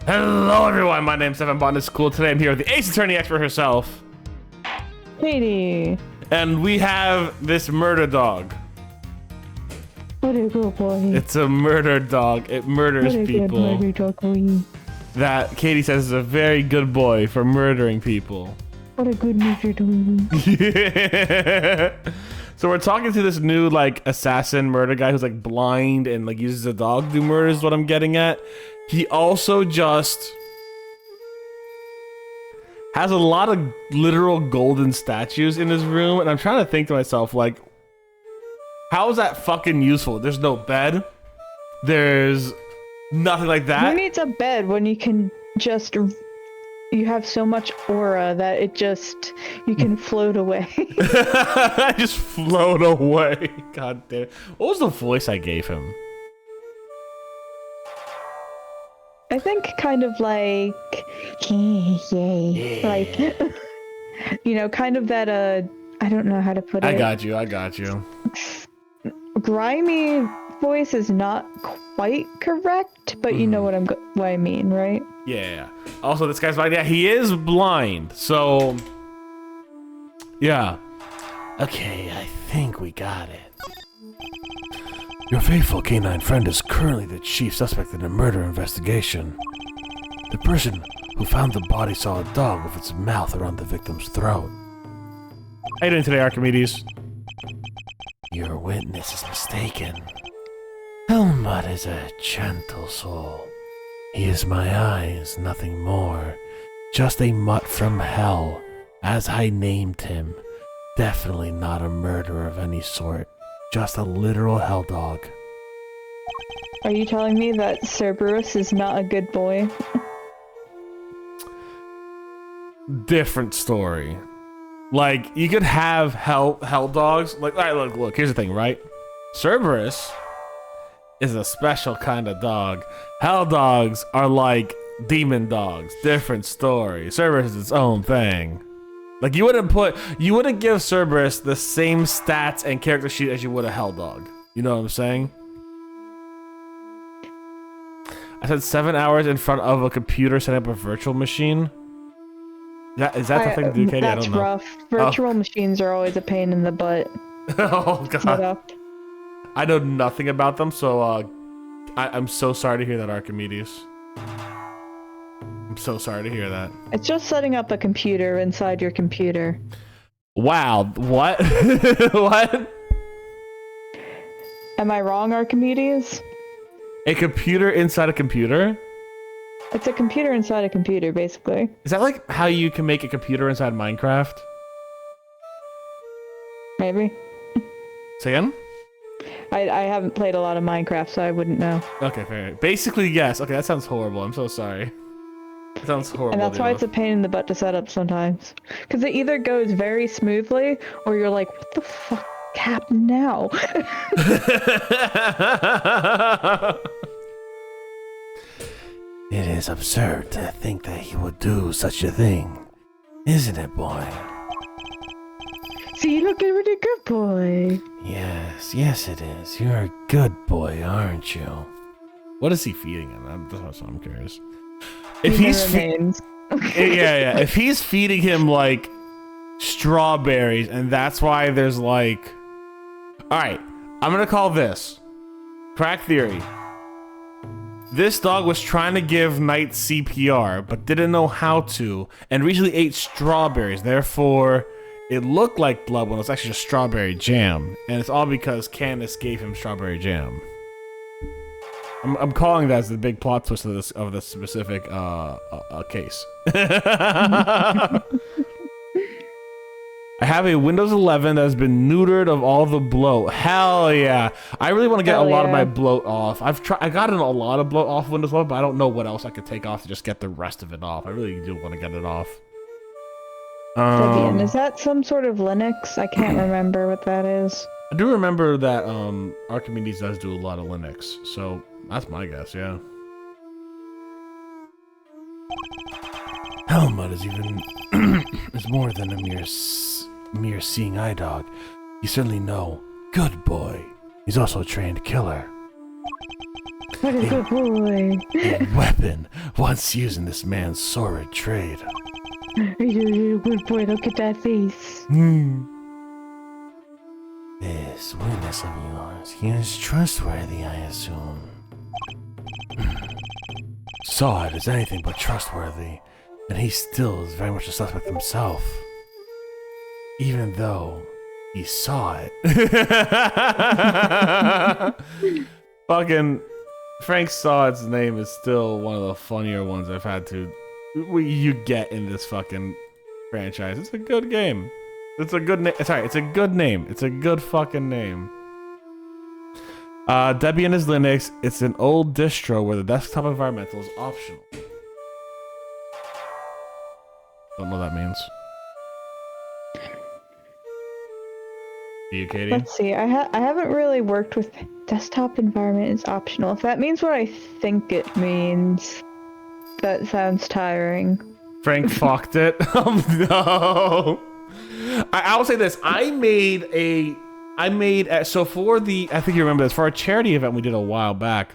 Hello everyone, my name's Botanist Cool. Today I'm here with the ace attorney expert herself. Katie. And we have this murder dog. What a good boy. It's a murder dog. It murders people. What a good murder dog. That Katie says is a very good boy for murdering people. What a good murder dog. Yeah. So we're talking to this new like assassin murder guy who's like blind and like uses a dog to do murder is what I'm getting at. He also just has a lot of literal golden statues in his room, and I'm trying to think to myself, like, how is that fucking useful? There's no bed. There's nothing like that. Who needs a bed when you can just... You have so much aura that it just... You can float away. I just float away. God damn it. What was the voice I gave him? I think kind of like... Like... You know, kind of that, I don't know how to put it. I got you. Grimy voice is not quite correct, but you know what I mean, right? Yeah. Also, this guy's blind. Yeah, he is blind. So, yeah. Okay, I think we got it. Your faithful canine friend is currently the chief suspect in a murder investigation. The person who found the body saw a dog with its mouth around the victim's throat. How you doing today, Archimedes? Your witness is mistaken. Helmut is a gentle soul. He is my eyes, nothing more. Just a mutt from hell, as I named him. Definitely not a murderer of any sort. Just a literal hell dog. Are you telling me that Cerberus is not a good boy? Different story. Like, you could have hell dogs. Like, all right, look, here's the thing, right? Cerberus is a special kind of dog. Hell dogs are like demon dogs. Different story. Cerberus is its own thing. Like, you wouldn't give Cerberus the same stats and character sheet as you would a hell dog. You know what I'm saying? I said 7 hours in front of a computer setting up a virtual machine. Is that the thing to do, Katie? I don't know. That's rough. Virtual machines are always a pain in the butt. Oh, God. I know nothing about them, so I'm so sorry to hear that, Archimedes. I'm so sorry to hear that. It's just setting up a computer inside your computer. Wow, what? What? Am I wrong, Archimedes? A computer inside a computer? It's a computer inside a computer, basically. Is that like how you can make a computer inside Minecraft? Maybe. Say again? I haven't played a lot of Minecraft, so I wouldn't know. Okay, fair. Basically, yes. Okay, that sounds horrible. I'm so sorry. That sounds horrible. And that's why it's a pain in the butt to set up sometimes. Because it either goes very smoothly, or you're like, what the fuck happened now? It is absurd to think that he would do such a thing, isn't it, boy? See, look at a good boy. Yes it is. You're a good boy, aren't you? What is he feeding him? That's what I'm curious. If if he's feeding him like strawberries, and that's why there's like, all right, I'm gonna call this crack theory. This dog was trying to give Knight CPR, but didn't know how to, and recently ate strawberries. Therefore, it looked like blood when it was actually just strawberry jam, and it's all because Candace gave him strawberry jam. I'm calling that as the big plot twist of this specific case. I have a Windows 11 that has been neutered of all the bloat. Hell yeah! I really want to get a lot of my bloat off. I got a lot of bloat off Windows 11, but I don't know what else I could take off to just get the rest of it off. I really do want to get it off. Debian, is that some sort of Linux? I can't remember what that is. I do remember that Archimedes does do a lot of Linux, so that's my guess, yeah. Helmut is even is more than a mere seeing eye dog. You certainly know. Good boy. He's also a trained killer. What a good boy. A weapon once used in this man's sordid trade. You're a good boy, look at that face. This witness of yours, he is trustworthy, I assume. Saw it as anything but trustworthy, and he still is very much a suspect himself. Even though he saw it. Fucking Frank Saw's name is still one of the funnier ones I've had to you get in this fucking franchise. It's a good game. It's a good name. Sorry, it's a good name. It's a good fucking name. Debian is Linux. It's an old distro where the desktop environmental is optional. Don't know what that means. You, Katie? Let's see. I haven't really worked with desktop environment is optional. If that means what I think it means, that sounds tiring. Frank fucked it. Oh no. I will say this. I made so for the, I think you remember this, for a charity event we did a while back,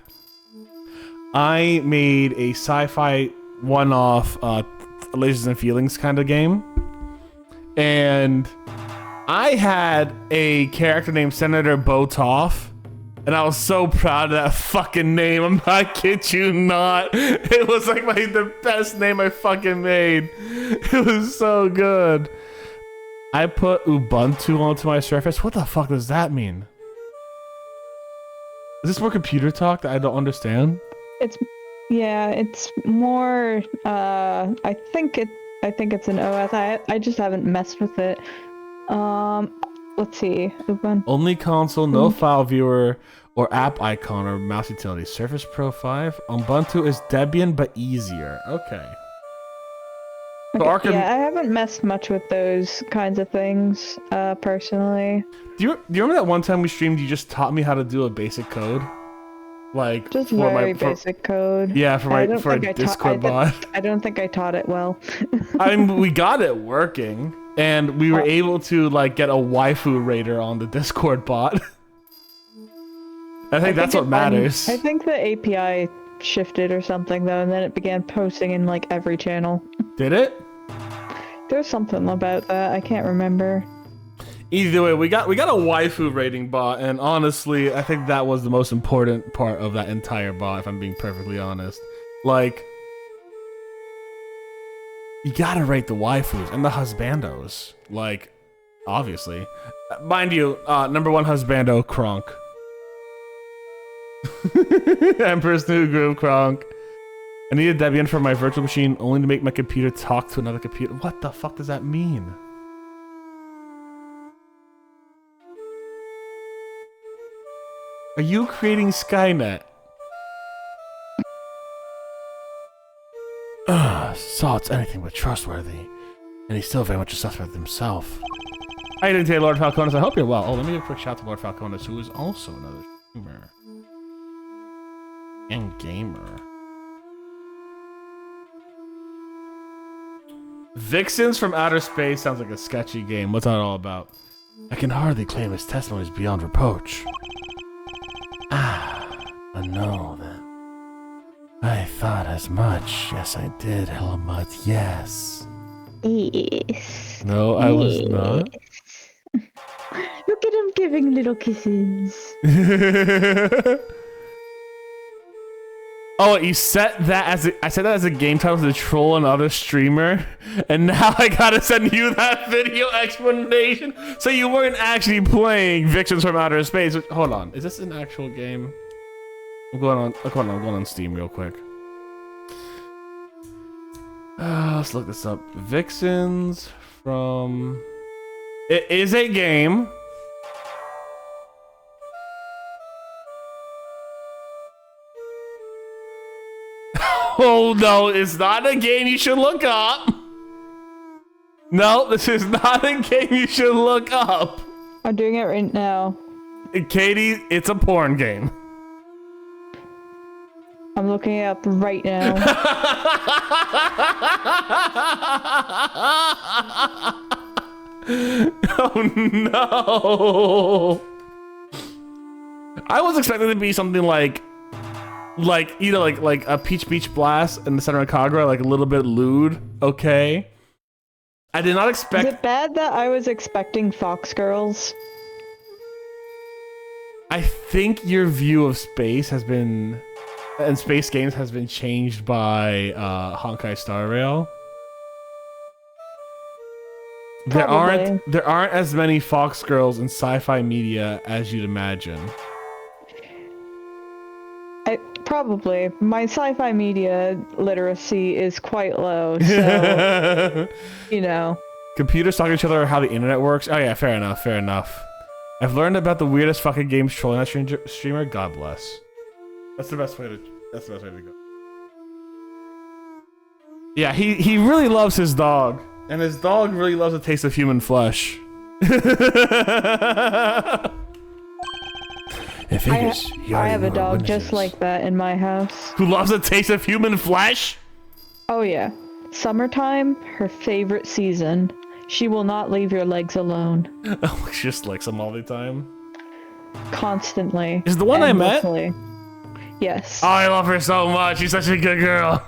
I made a sci-fi one-off Lasers and Feelings kind of game. And I had a character named Senator Botoff, and I was so proud of that fucking name. I'm not kid you not. It was like the best name I fucking made. It was so good. I put Ubuntu onto my Surface. What the fuck does that mean? Is this more computer talk that I don't understand? It's more I think it's an OS. I just haven't messed with it. Let's see. Ubuntu. Only console, no file viewer or app icon or mouse utility. Surface Pro 5. Ubuntu is Debian but easier. Okay. Okay, yeah, I haven't messed much with those kinds of things, personally. Do you remember that one time we streamed? You just taught me how to do a basic code, like just very basic code. Yeah, for a Discord bot. I don't think I taught it well. I mean, we got it working, and we were able to like get a waifu raider on the Discord bot. I think that's what matters. I think the API shifted or something though, and then it began posting in like every channel. Did it? There's something about that. I can't remember. Either way, we got a waifu rating bot, and honestly, I think that was the most important part of that entire bot, if I'm being perfectly honest. Like, you gotta rate the waifus and the husbandos. Like, obviously. Mind you, number one husbando, Kronk. Empress New Groove, Kronk. I need a Debian for my virtual machine only to make my computer talk to another computer. What the fuck does that mean? Are you creating Skynet? Saw it's anything but trustworthy. And he's still very much a suspect himself. How you doing today, Lord Falconis? I hope you're well. Oh, let me give a quick shout to Lord Falconis, who is also another streamer. And gamer. Vixens from Outer Space sounds like a sketchy game. What's that all about? I can hardly claim his testimony is beyond reproach. No then. I thought as much. Yes, I did, Helmut. Yes. Yes. No, I was not. Look at him giving little kisses. Oh, you set that as I said that as a game title to troll another streamer, and now I gotta send you that video explanation. So you weren't actually playing Vixens from Outer Space. Hold on, is this an actual game? I'm going on Steam real quick. Let's look this up. Vixens from. It is a game. Oh no, it's not a game you should look up. No, this is not a game you should look up. I'm doing it right now. Katie, it's a porn game. I'm looking it up right now. Oh no. I was expecting it to be something like Like, you know, like a Peach Beach Blast in the center of Kagura, like a little bit lewd, okay? I did not expect... Is it bad that I was expecting Fox Girls? I think your view of space has been... and space games has been changed by Honkai Star Rail. There aren't as many Fox Girls in sci-fi media as you'd imagine. Probably. My sci-fi media literacy is quite low, so you know. Computers talk to each other, how the internet works. Oh yeah, fair enough, fair enough. I've learned about the weirdest fucking games trolling that streamer. God bless. That's the best way to go. Yeah, he really loves his dog, and his dog really loves the taste of human flesh. I have a dog just like that in my house. Who loves the taste of human flesh? Oh yeah. Summertime, her favorite season. She will not leave your legs alone. Oh, she just licks them all the time? Constantly. Is the one endlessly. I met? Yes. Oh, I love her so much. She's such a good girl.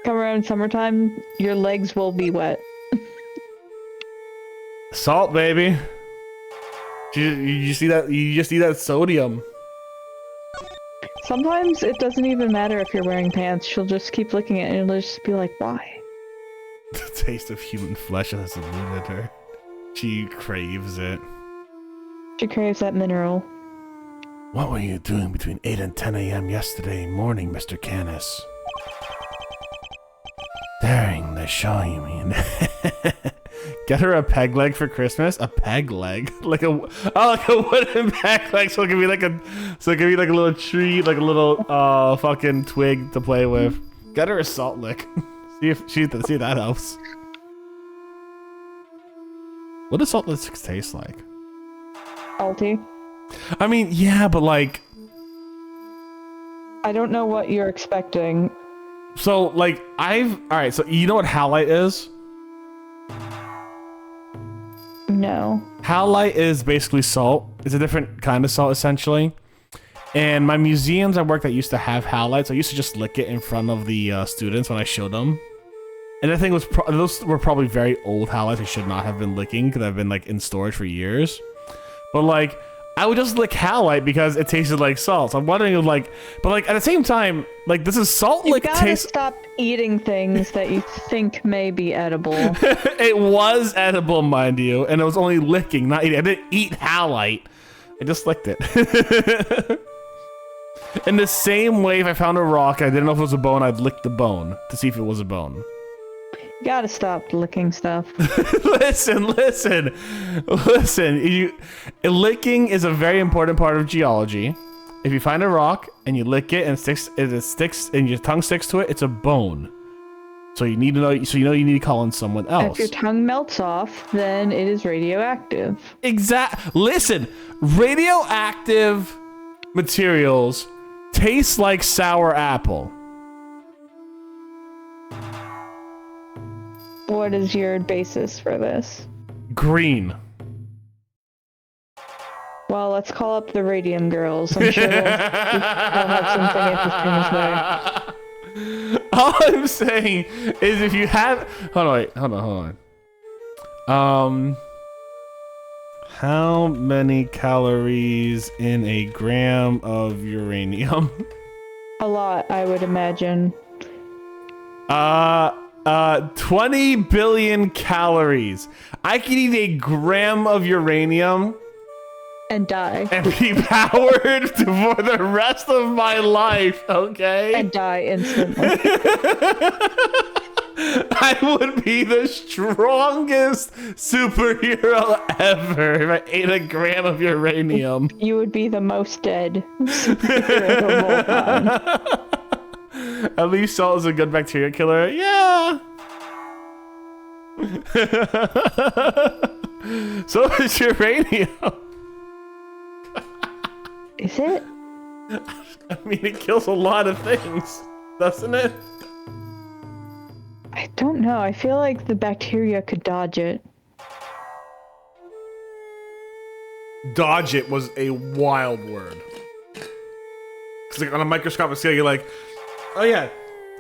Come around summertime, your legs will be wet. Salt, baby. You see that? You just see that sodium. Sometimes it doesn't even matter if you're wearing pants. She'll just keep licking it and it'll just be like, why? The taste of human flesh has eluded her. She craves it. She craves that mineral. What were you doing between 8 and 10 a.m. yesterday morning, Mr. Canis? Staring the show, you mean? Get her a peg leg for Christmas? A peg leg? Like a wooden peg leg, so it can be like a little tree, like a little fucking twig to play with. Get her a salt lick. see if that helps. What does salt licks taste like? Salty. I mean, yeah, but like, I don't know what you're expecting. So like alright, so you know what halite is? No. Halite is basically salt. It's a different kind of salt, essentially. And my museums I worked at used to have halite, so I used to just lick it in front of the students when I showed them. And the thing was, those were probably very old halites I should not have been licking because I've been like in storage for years. But like, I would just lick halite because it tasted like salt. So I'm wondering, like, but like at the same time, like this is salt lick taste. You gotta stop eating things that you think may be edible. It was edible, mind you, and it was only licking, not eating. I didn't eat halite. I just licked it. In the same way, if I found a rock, I didn't know if it was a bone, I'd lick the bone to see if it was a bone. You gotta stop licking stuff. Listen. Licking is a very important part of geology. If you find a rock and you lick it and it sticks and your tongue sticks to it, it's a bone. So you need to know. So you know you need to call on someone else. If your tongue melts off, then it is radioactive. Listen, radioactive materials taste like sour apple. What is your basis for this? Green. Well, let's call up the Radium Girls. I'm sure they'll have something interesting to say. All I'm saying is if you have... Hold on. How many calories in a gram of uranium? A lot, I would imagine. 20 billion calories. I could eat a gram of uranium and die and be powered for the rest of my life, okay? And die instantly. I would be the strongest superhero ever if I ate a gram of uranium. You would be the most dead superhero of all time. At least salt is a good bacteria killer. Yeah. So is uranium. Is it? I mean, it kills a lot of things, doesn't it? I don't know. I feel like the bacteria could dodge it. Dodge it was a wild word. It's like on a microscopic scale, you're like, oh yeah,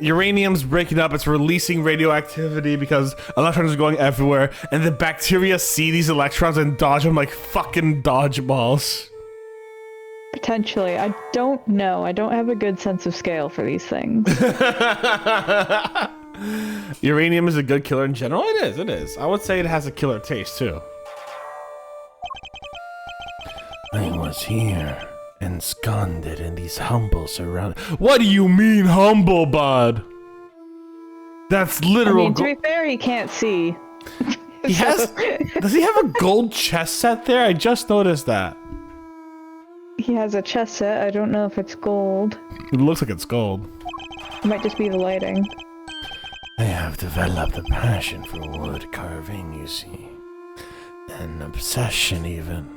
uranium's breaking up, it's releasing radioactivity because electrons are going everywhere, and the bacteria see these electrons and dodge them like fucking dodgeballs. Potentially. I don't know. I don't have a good sense of scale for these things. Uranium is a good killer in general. It is. I would say it has a killer taste too. I was here, ensconced in these humble surroundings. What do you mean humble, bud? That's literal. I mean, to be fair, he can't see. He has. Does he have a gold chest set there? I just noticed that. He has a chest set. I don't know if it's gold. It looks like it's gold. It might just be the lighting. I have developed a passion for wood carving, you see. An obsession, even.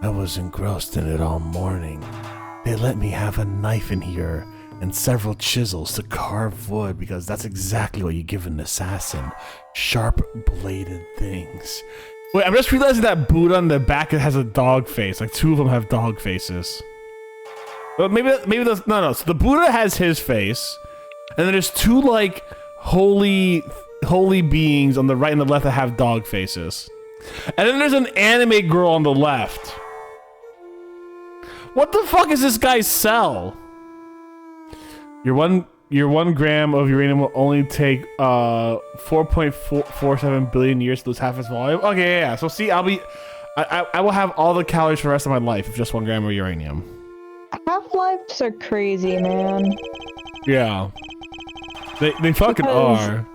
I was engrossed in it all morning. They let me have a knife in here and several chisels to carve wood because that's exactly what you give an assassin. Sharp-bladed things. Wait, I'm just realizing that Buddha on the back has a dog face. Like, two of them have dog faces. But maybe that's... No. So the Buddha has his face. And then there's two, like, holy beings on the right and the left that have dog faces. And then there's an anime girl on the left. What the fuck does this guy sell? Your one gram of uranium will only take 4.47 billion years to lose half its volume. Okay, yeah. So see, I will have all the calories for the rest of my life if just 1 gram of uranium. Half-lives are crazy, man. Yeah. They fucking are.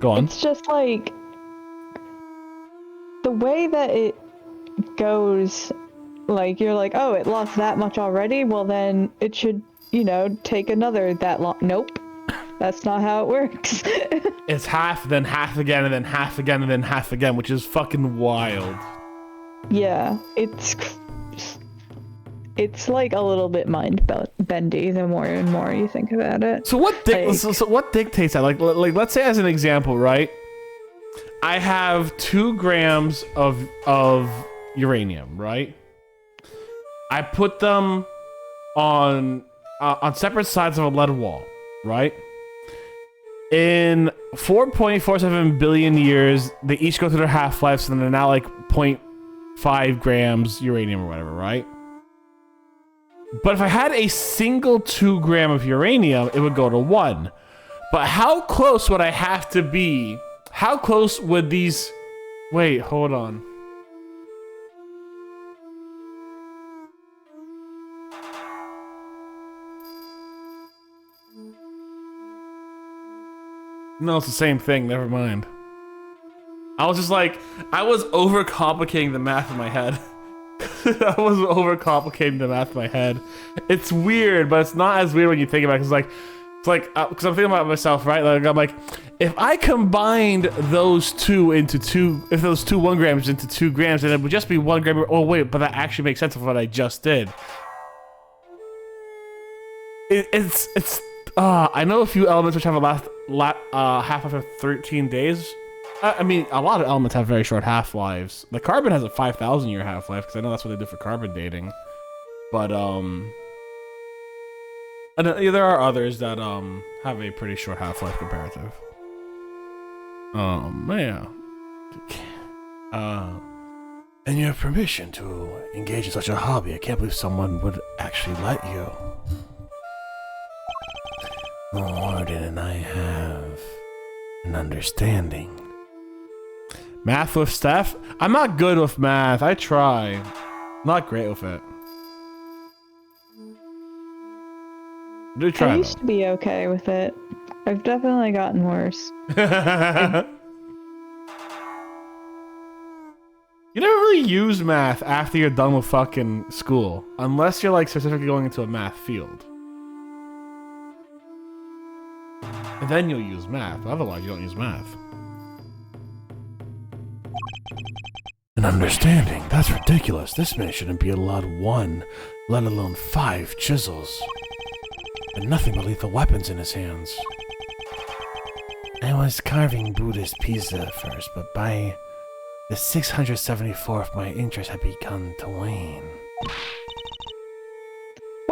Go on. It's just like the way that it goes, like you're like, oh, it lost that much already, well then it should, you know, take another that long. Nope. That's not how it works. It's half, then half again, and then half again, and then half again, which is fucking wild. Yeah, it's like a little bit mind-bendy the more and more you think about it. So what what dictates that? Like let's say as an example, right? I have 2 grams of uranium, right? I put them on separate sides of a lead wall, right? In 4.47 billion years, they each go through their half-lives, and they're now like 0.5 grams uranium or whatever, right? But if I had a single 2 gram of uranium, it would go to 1. But how close would I have to be? How close would these... Wait, hold on. No, it's the same thing. Never mind. I was just like... I was overcomplicating the math in my head. I was overcomplicating the math in my head. It's weird, but it's not as weird when you think about it. It's like, because I'm thinking about myself, right? Like, I'm like, if I combined those two into 2, if those 1 grams into 2 grams, then it would just be 1 gram. Oh wait, but that actually makes sense of what I just did. I know a few elements which have a half-life of 13 days. I mean, a lot of elements have very short half-lives. The carbon has a 5,000 year half-life, because I know that's what they do for carbon dating. But, and there are others that, have a pretty short half-life comparative. Yeah. And you have permission to engage in such a hobby. I can't believe someone would actually let you. The Warden and I have an understanding. Math with Steph? I'm not good with math. I try. I'm not great with it. I do try, I used to be okay with it. I've definitely gotten worse. You never really use math after you're done with fucking school. Unless you're like specifically going into a math field. And then you'll use math. Otherwise, you don't use math. An understanding? That's ridiculous. This man shouldn't be allowed 1, let alone 5 chisels. And nothing but lethal weapons in his hands. I was carving Buddhist pizza at first, but by the 674th, my interest had begun to wane.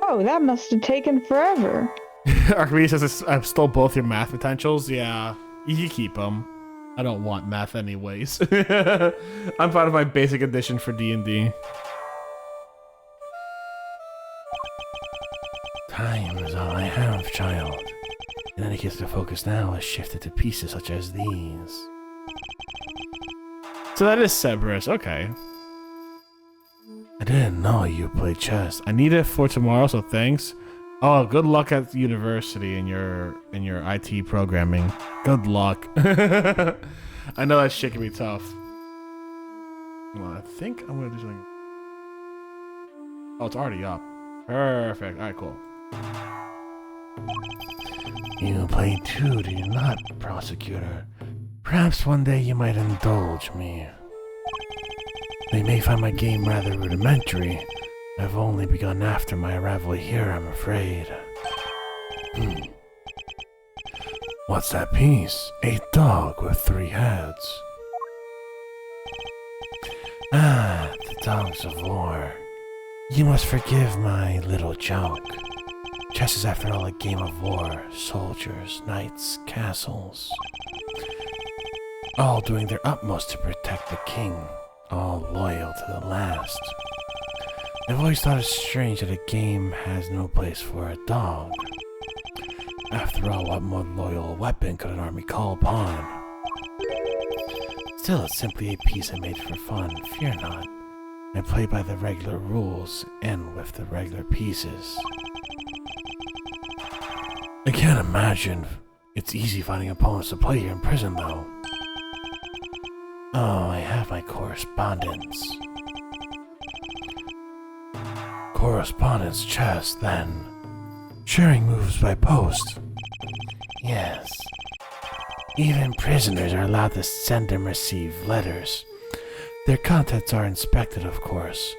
Whoa, that must have taken forever. Archimedes says I've stole both your math potentials. Yeah, you can keep them. I don't want math anyways. I'm part of my basic edition for D&D. Time is all I have, child. In any case, the focus now is shifted to pieces such as these. So that is Cerberus, okay. I didn't know you played chess. I need it for tomorrow, so thanks. Oh, good luck at university in your IT programming. Good luck. I know that shit can be tough. Well, I think I'm gonna do something. Oh, it's already up. Perfect. Alright, cool. You play too, do you not, prosecutor? Perhaps one day you might indulge me. They may find my game rather rudimentary. I've only begun after my arrival here, I'm afraid. What's that piece? A dog with 3 heads. Ah, the dogs of war. You must forgive my little joke. Chess is after all a game of war. Soldiers, knights, castles. All doing their utmost to protect the king. All loyal to the last. I've always thought it strange that a game has no place for a dog. After all, what more loyal weapon could an army call upon? Still, it's simply a piece I made for fun, fear not. I play by the regular rules, and with the regular pieces. I can't imagine it's easy finding opponents to play here in prison, though. Oh, I have my correspondence. Correspondence chess, then. Sharing moves by post. Yes. Even prisoners are allowed to send and receive letters. Their contents are inspected, of course.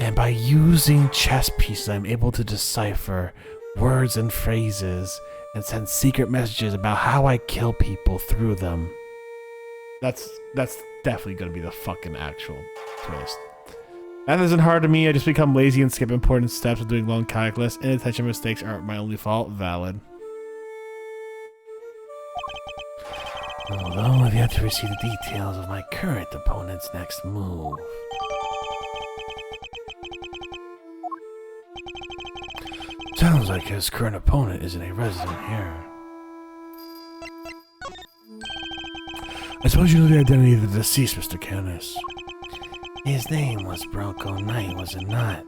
And by using chess pieces, I'm able to decipher words and phrases and send secret messages about how I kill people through them. That's definitely gonna be the fucking actual twist. That isn't hard to me. I just become lazy and skip important steps of doing long calculus. Inattention mistakes aren't my only fault. Valid. Although I've yet to receive the details of my current opponent's next move. Sounds like his current opponent isn't a resident here. I suppose you know the identity of the deceased, Mr. Canis. His name was Bronco Knight, was it not?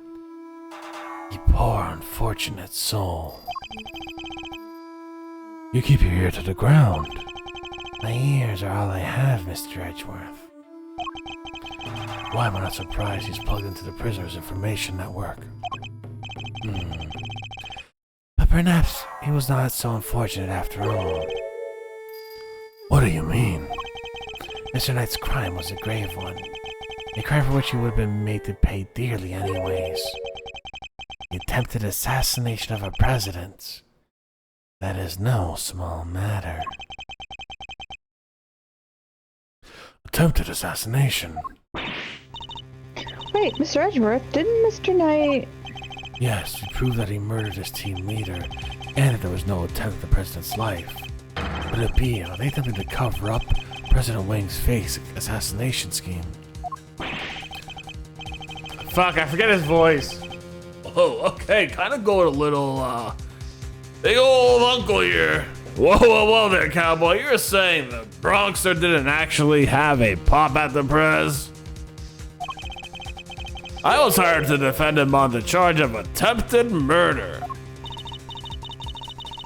You poor unfortunate soul. You keep your ear to the ground. My ears are all I have, Mr. Edgeworth. Why am I not surprised he's plugged into the prisoner's information network? But perhaps he was not so unfortunate after all. What do you mean? Mr. Knight's crime was a grave one. A crime for which he would have been made to pay dearly anyways. The attempted assassination of a president. That is no small matter. Attempted assassination? Wait, Mr. Edgeworth, didn't Mr. Knight... Yes, he proved that he murdered his team leader, and that there was no attempt at the president's life. Could it be, are they attempting to cover up President Wang's fake assassination scheme? Fuck, I forget his voice. Oh, okay, kind of going a little, big old uncle here. Whoa, whoa, whoa there, cowboy. You're saying the Bronxer didn't actually have a pop at the prez? I was hired to defend him on the charge of attempted murder.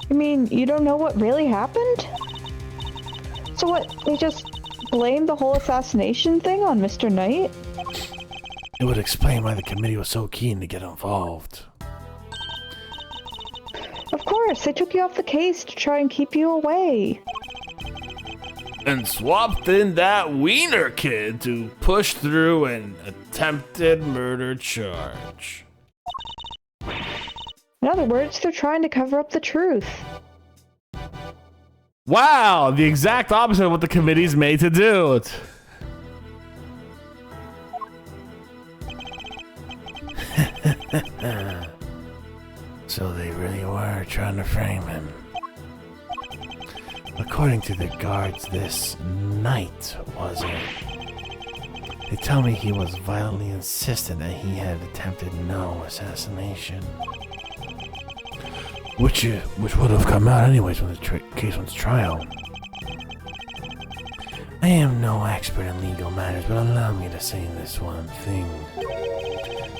You mean you don't know what really happened? So what, they just blamed the whole assassination thing on Mr. Knight? It would explain why the committee was so keen to get involved. Of course, they took you off the case to try and keep you away. And swapped in that wiener kid to push through an attempted murder charge. In other words, they're trying to cover up the truth. Wow, the exact opposite of what the committee's made to do. So they really were trying to frame him. According to the guards this night, was it? They tell me he was violently insistent that he had attempted no assassination. Which would have come out anyways when the case went to trial. I am no expert in legal matters, but allow me to say this one thing.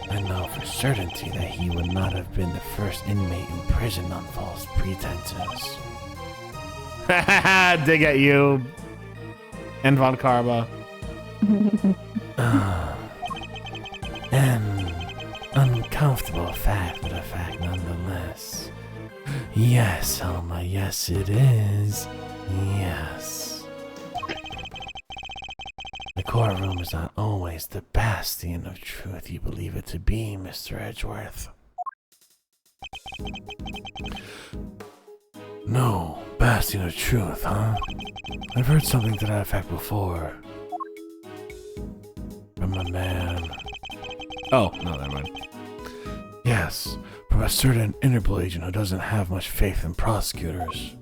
I know for certainty that he would not have been the first inmate imprisoned on false pretenses. Dig at you, and Von Karma. An uncomfortable fact, but a fact nonetheless. Yes, Alma, yes it is. Yes. The courtroom is not always the bastion of truth you believe it to be, Mr. Edgeworth. No, bastion of truth, huh? I've heard something to that effect before. From a man. Oh, no, never mind. Yes, from a certain Interpol agent who doesn't have much faith in prosecutors.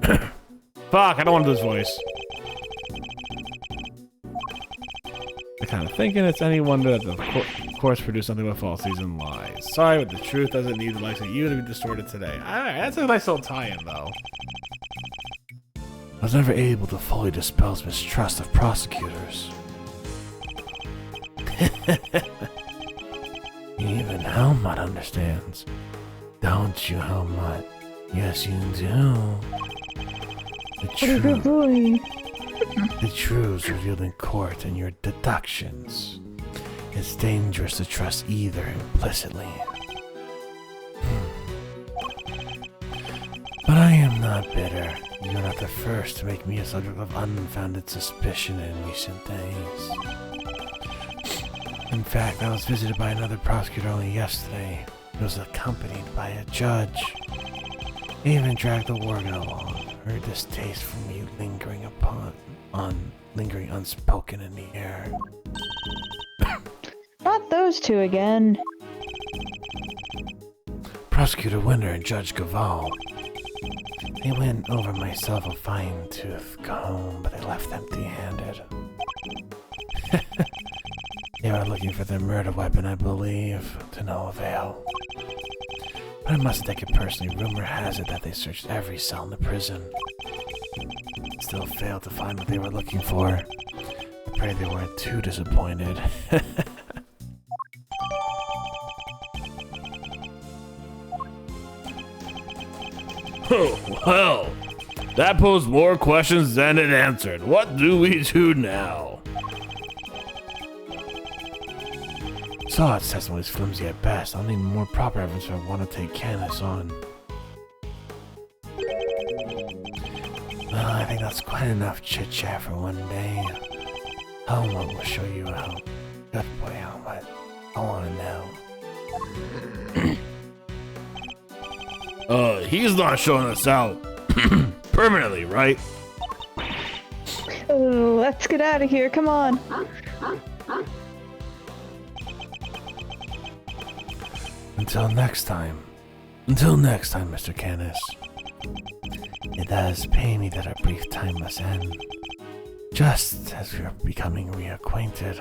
Fuck, I don't want to do his voice. I'm kind of thinking it's anyone that the courts produce something with falsities and lies. Sorry, but the truth doesn't need the likes of you to be distorted today. Alright, that's a nice little tie-in, though. I was never able to fully dispel mistrust of prosecutors. Even Helmut understands. Don't you, Helmut? Yes, you do. The truths revealed in court and your deductions. It's dangerous to trust either implicitly. But I am not bitter. You're not the first to make me a subject of unfounded suspicion in recent days. In fact, I was visited by another prosecutor only yesterday. He was accompanied by a judge. He even dragged the organ along. Her distaste for me lingering unspoken in the air. Not those two again. Prosecutor Winter and Judge Gaval. They went over myself a fine-tooth comb, but they left empty-handed. They were looking for their murder weapon, I believe, to no avail. But I mustn't take it personally. Rumor has it that they searched every cell in the prison. Still failed to find what they were looking for. I pray they weren't too disappointed. Oh, well, that posed more questions than it answered. What do we do now? Saw-Its testimony is flimsy at best. I'll need more proper evidence if I want to take Canis on. Well, I think that's quite enough chit-chat for one day. Helmut will show you how. Good boy, Helmut. I want to know. He's not showing us out permanently, right? Let's get out of here, come on. Until next time. Until next time, Mr. Canis. It does pain me that our brief time must end. Just as we are becoming reacquainted.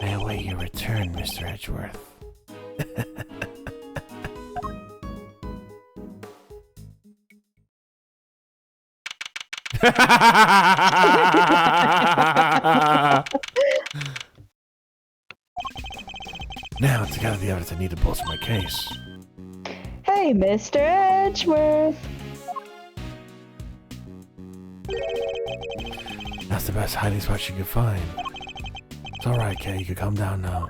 I await your return, Mr. Edgeworth. Now, to gather the evidence I need to bolster my case. Hey, Mr. Edgeworth. That's the best hiding spot you could find. It's alright, Kay, you can calm down now.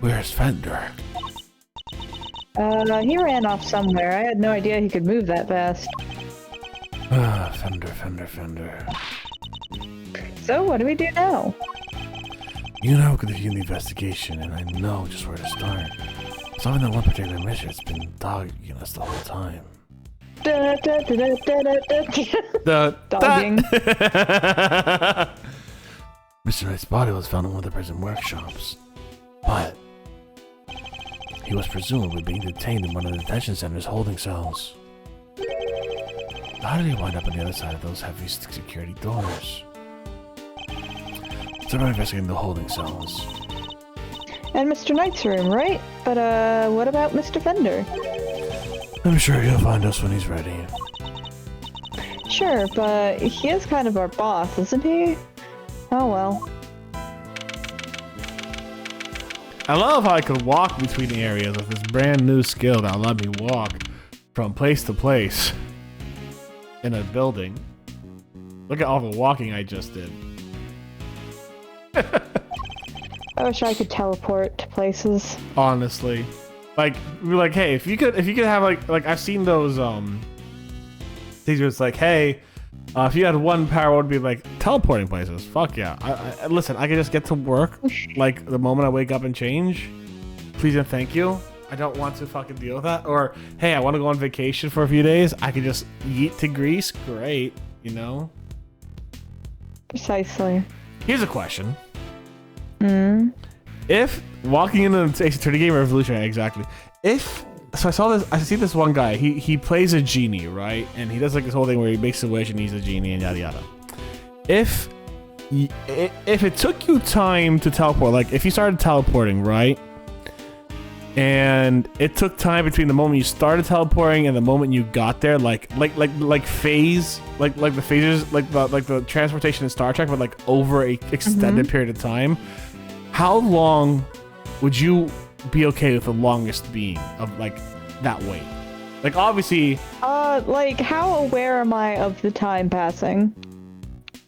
Where's Fender? He ran off somewhere. I had no idea he could move that fast. Fender. So, what do we do now? You know, could begin the investigation, and I know just where to start. Solving that one particular mission has been dogging us the whole time. Dogging. Mr. Knight's body was found in one of the prison workshops, but he was presumably being detained in one of the detention center's holding cells. How did he wind up on the other side of those heavy security doors? So we're investigating the holding cells. And Mr. Knight's room, right? But what about Mr. Fender? I'm sure he'll find us when he's ready. Sure, but he is kind of our boss, isn't he? Oh well. I love how I could walk between areas with this brand new skill that let me walk from place to place in a building. Look at all the walking I just did. I wish I could teleport to places. Honestly, like we're like, hey, if you could have like I've seen those things where it's like, hey, if you had one power, it would be like teleporting places. Fuck yeah! I listen. I can just get to work like the moment I wake up and change. Please and thank you. I don't want to fucking deal with that. Or hey, I want to go on vacation for a few days. I could just yeet to Greece. Great, you know. Precisely. Here's a question. Hmm. If walking into an Ace Attorney game, Revolutionary, exactly. So I see this one guy, he plays a genie, right? And he does like this whole thing where he makes a wish and he's a genie and yada yada. If it took you time to teleport, like if you started teleporting, right? And it took time between the moment you started teleporting and the moment you got there, like the phases, like the transportation in Star Trek, but like over a extended period of time. How long would you be okay with the longest being of like that wait? Like obviously Like how aware am I of the time passing?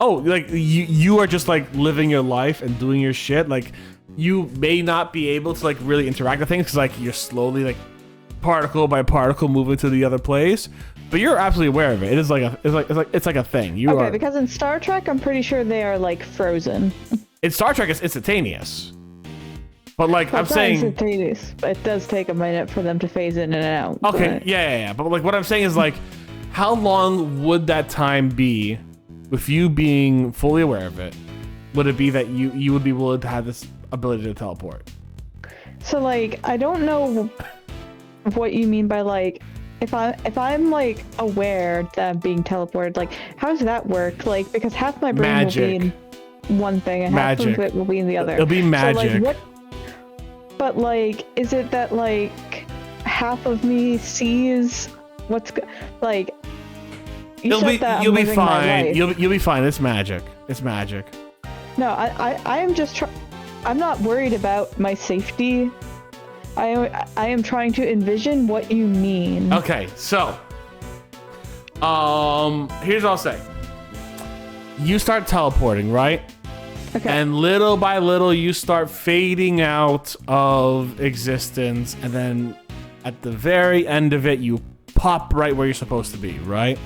Oh, like you are just like living your life and doing your shit. Like you may not be able to like really interact with things because like you're slowly like particle by particle moving to the other place, but you're absolutely aware of it. It is like it's like a thing. You are, because in Star Trek I'm pretty sure they are like frozen. in Star Trek it's instantaneous. But like Well, I'm saying, instantaneous, but it does take a minute for them to phase in and out. okay, but... yeah. But like what I'm saying is like, how long would that time be, with you being fully aware of it? Would it be that you would be willing to have this ability to teleport? So like I don't know what you mean by like if I'm like aware that I'm being teleported. Like how does that work? Like because half my brain will be in one thing and half of it will be in the other. It'll be magic. So, like, but like, is it that like half of me sees what's like? You'll be fine. You'll be fine. It's magic. It's magic. No, I am just I'm not worried about my safety. I am trying to envision what you mean. Okay, so here's what I'll say. You start teleporting, right? Okay. And little by little you start fading out of existence, and then at the very end of it you pop right where you're supposed to be, right?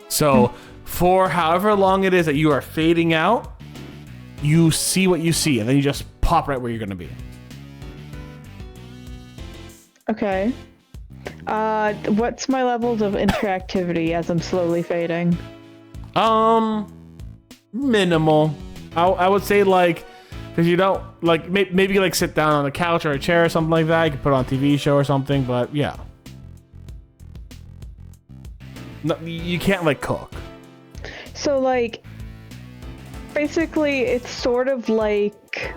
So for however long it is that you are fading out, you see what you see, and then you just pop right where you're gonna be. Okay. What's my levels of interactivity as I'm slowly fading? Minimal. I would say like, because you don't like maybe like sit down on a couch or a chair or something like that. You can put on a TV show or something, but yeah. No, you can't like cook. So like, basically, it's sort of like,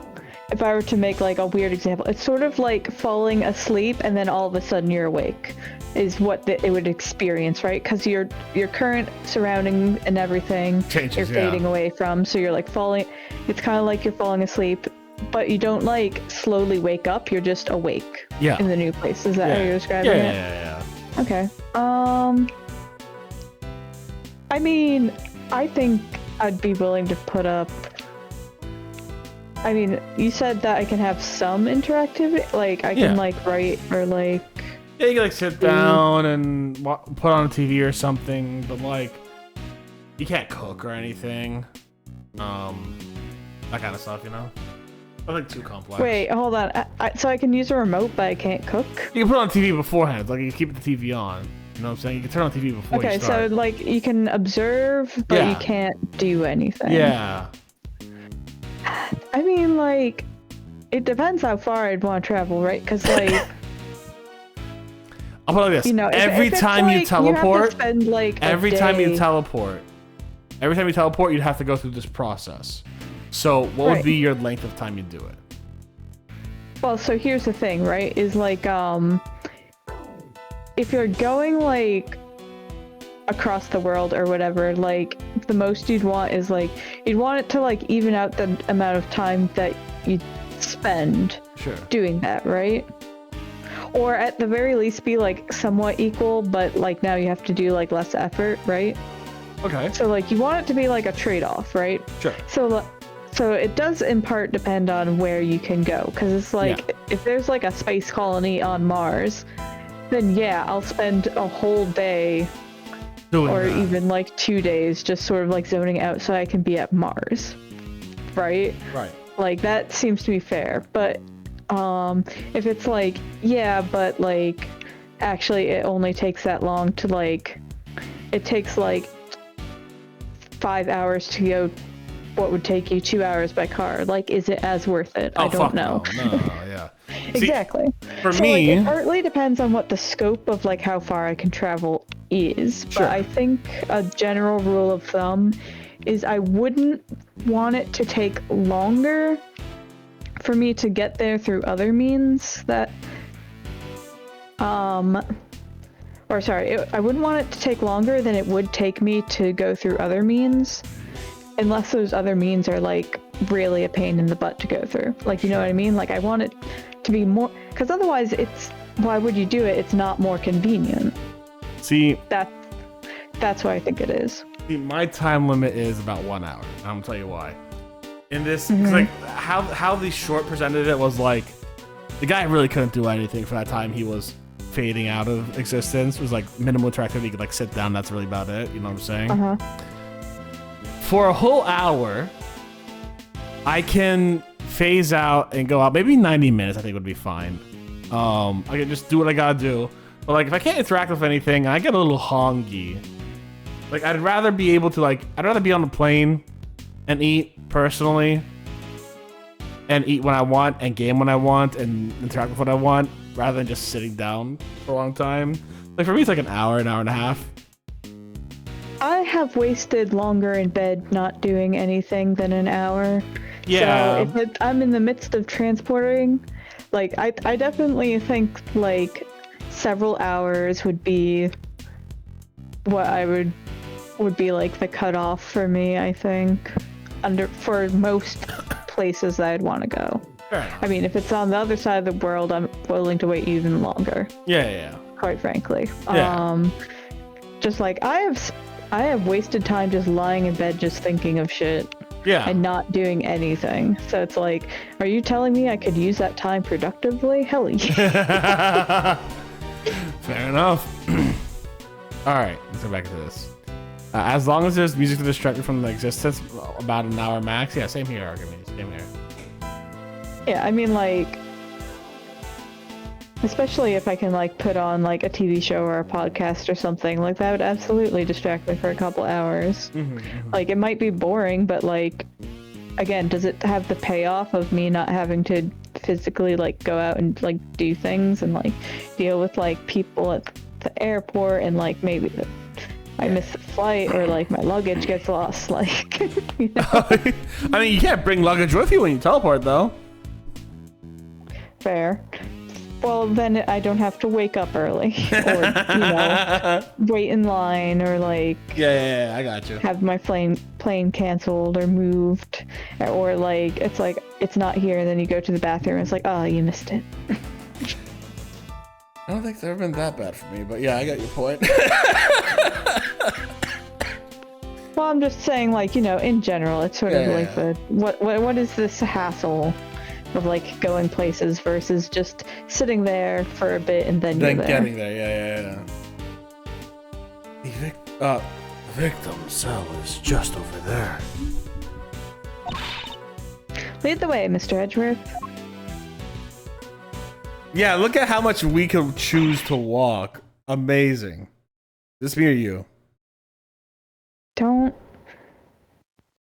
if I were to make like a weird example, it's sort of like falling asleep and then all of a sudden you're awake, is what it would experience, right? Because your current surrounding and everything changes, you're fading away from, so you're like falling. It's kind of like you're falling asleep, but you don't like slowly wake up. You're just awake. Yeah. In the new place. Is that how you're describing it? Yeah. Okay. I mean, I think I'd be willing to put up. I mean, you said that I can have some interactivity, like I can like write or like. Yeah, you can like sit down and put on a TV or something, but like you can't cook or anything. That kind of stuff, you know. Nothing too complex. Wait, hold on. So I can use a remote, but I can't cook. You can put on TV beforehand. Like you can keep the TV on. You know what I'm saying? You can turn on TV before you start. Okay, so like you can observe, but you can't do anything. Yeah. I mean, like, it depends how far I'd want to travel, right? Because, like, I'll put it like this. you know, every if it's time like, you teleport, you have to spend, like, every a time you day- teleport, you'd have to go through this process. So what would Right. be your length of time you do it? Well, so here's the thing, right? Is like, if you're going like across the world or whatever, like the most you'd want is like you'd want it to like even out the amount of time that you spend Sure. doing that, right? Or at the very least be like somewhat equal, but like now you have to do like less effort, right? Okay. So like you want it to be like a trade-off, right? Sure. So it does in part depend on where you can go, because it's like if there's like a space colony on Mars, then yeah, I'll spend a whole day or even like 2 days just sort of like zoning out so I can be at Mars, right? Right. Like that seems to be fair. But if it's like, yeah, but like actually it only takes that long to like, it takes like 5 hours to go what would take you 2 hours by car. Like, is it as worth it? I don't know. No, yeah. Exactly. For So, me, like, it partly depends on what the scope of like how far I can travel is. Sure. But I think a general rule of thumb is I wouldn't want it to take longer for me to get there through other means that I wouldn't want it to take longer than it would take me to go through other means, unless those other means are like really a pain in the butt to go through. Like, you know what I mean? Like, I want it to be more, because otherwise why would you do it? It's not more convenient. see, That's why I think it is. my time limit is about 1 hour. I'm gonna tell you why. In this, 'cause, like how the short presented it was like, the guy really couldn't do anything for that time he was fading out of existence. It was like minimal interactivity. He could like sit down. That's really about it. You know what I'm saying? For a whole hour, I can phase out and go out. Maybe 90 minutes, I think would be fine. I can just do what I gotta do. But like, if I can't interact with anything, I get a little hongy. Like, I'd rather be able to I'd rather be on the plane and eat personally, and eat when I want and game when I want and interact with what I want, rather than just sitting down for a long time. Like, for me, it's like an hour and a half. I have wasted longer in bed not doing anything than an hour. Yeah. So if I'm in the midst of transporting, like I definitely think like several hours would be what I would be like the cutoff for me, I think, for most places that I'd want to go. Fair enough. I mean, if it's on the other side of the world, I'm willing to wait even longer. Yeah. Quite frankly. Yeah. Just like I have wasted time just lying in bed just thinking of shit Yeah. and not doing anything. So it's like, are you telling me I could use that time productively? Hell yeah. Fair enough. All right, let's go back to this. As long as there's music to distract you from the existence, about an hour max. Yeah, same here, argument. Same here. Yeah, I mean, like, especially if I can like put on like a TV show or a podcast or something, like that would absolutely distract me for a couple hours. Like, it might be boring, but like, again, does it have the payoff of me not having to physically like go out and like do things and like deal with like people at the airport and like maybe I miss a flight or like my luggage gets lost, like, you know? I mean, you can't bring luggage with you when you teleport, though. Fair. Well, then I don't have to wake up early or, you know, wait in line or like Yeah, I got you. have my plane canceled or moved, or like it's not here and then you go to the bathroom and it's like, oh, you missed it. I don't think it's ever been that bad for me, but yeah, I got your point. Well, I'm just saying, like, you know, in general, it's sort of like Yeah. what is this hassle of like going places versus just sitting there for a bit and then Then you're there. getting there, yeah. The victim cell is just over there. Lead the way, Mr. Edgeworth. Yeah, look at how much we can choose to walk. Amazing. This me or you?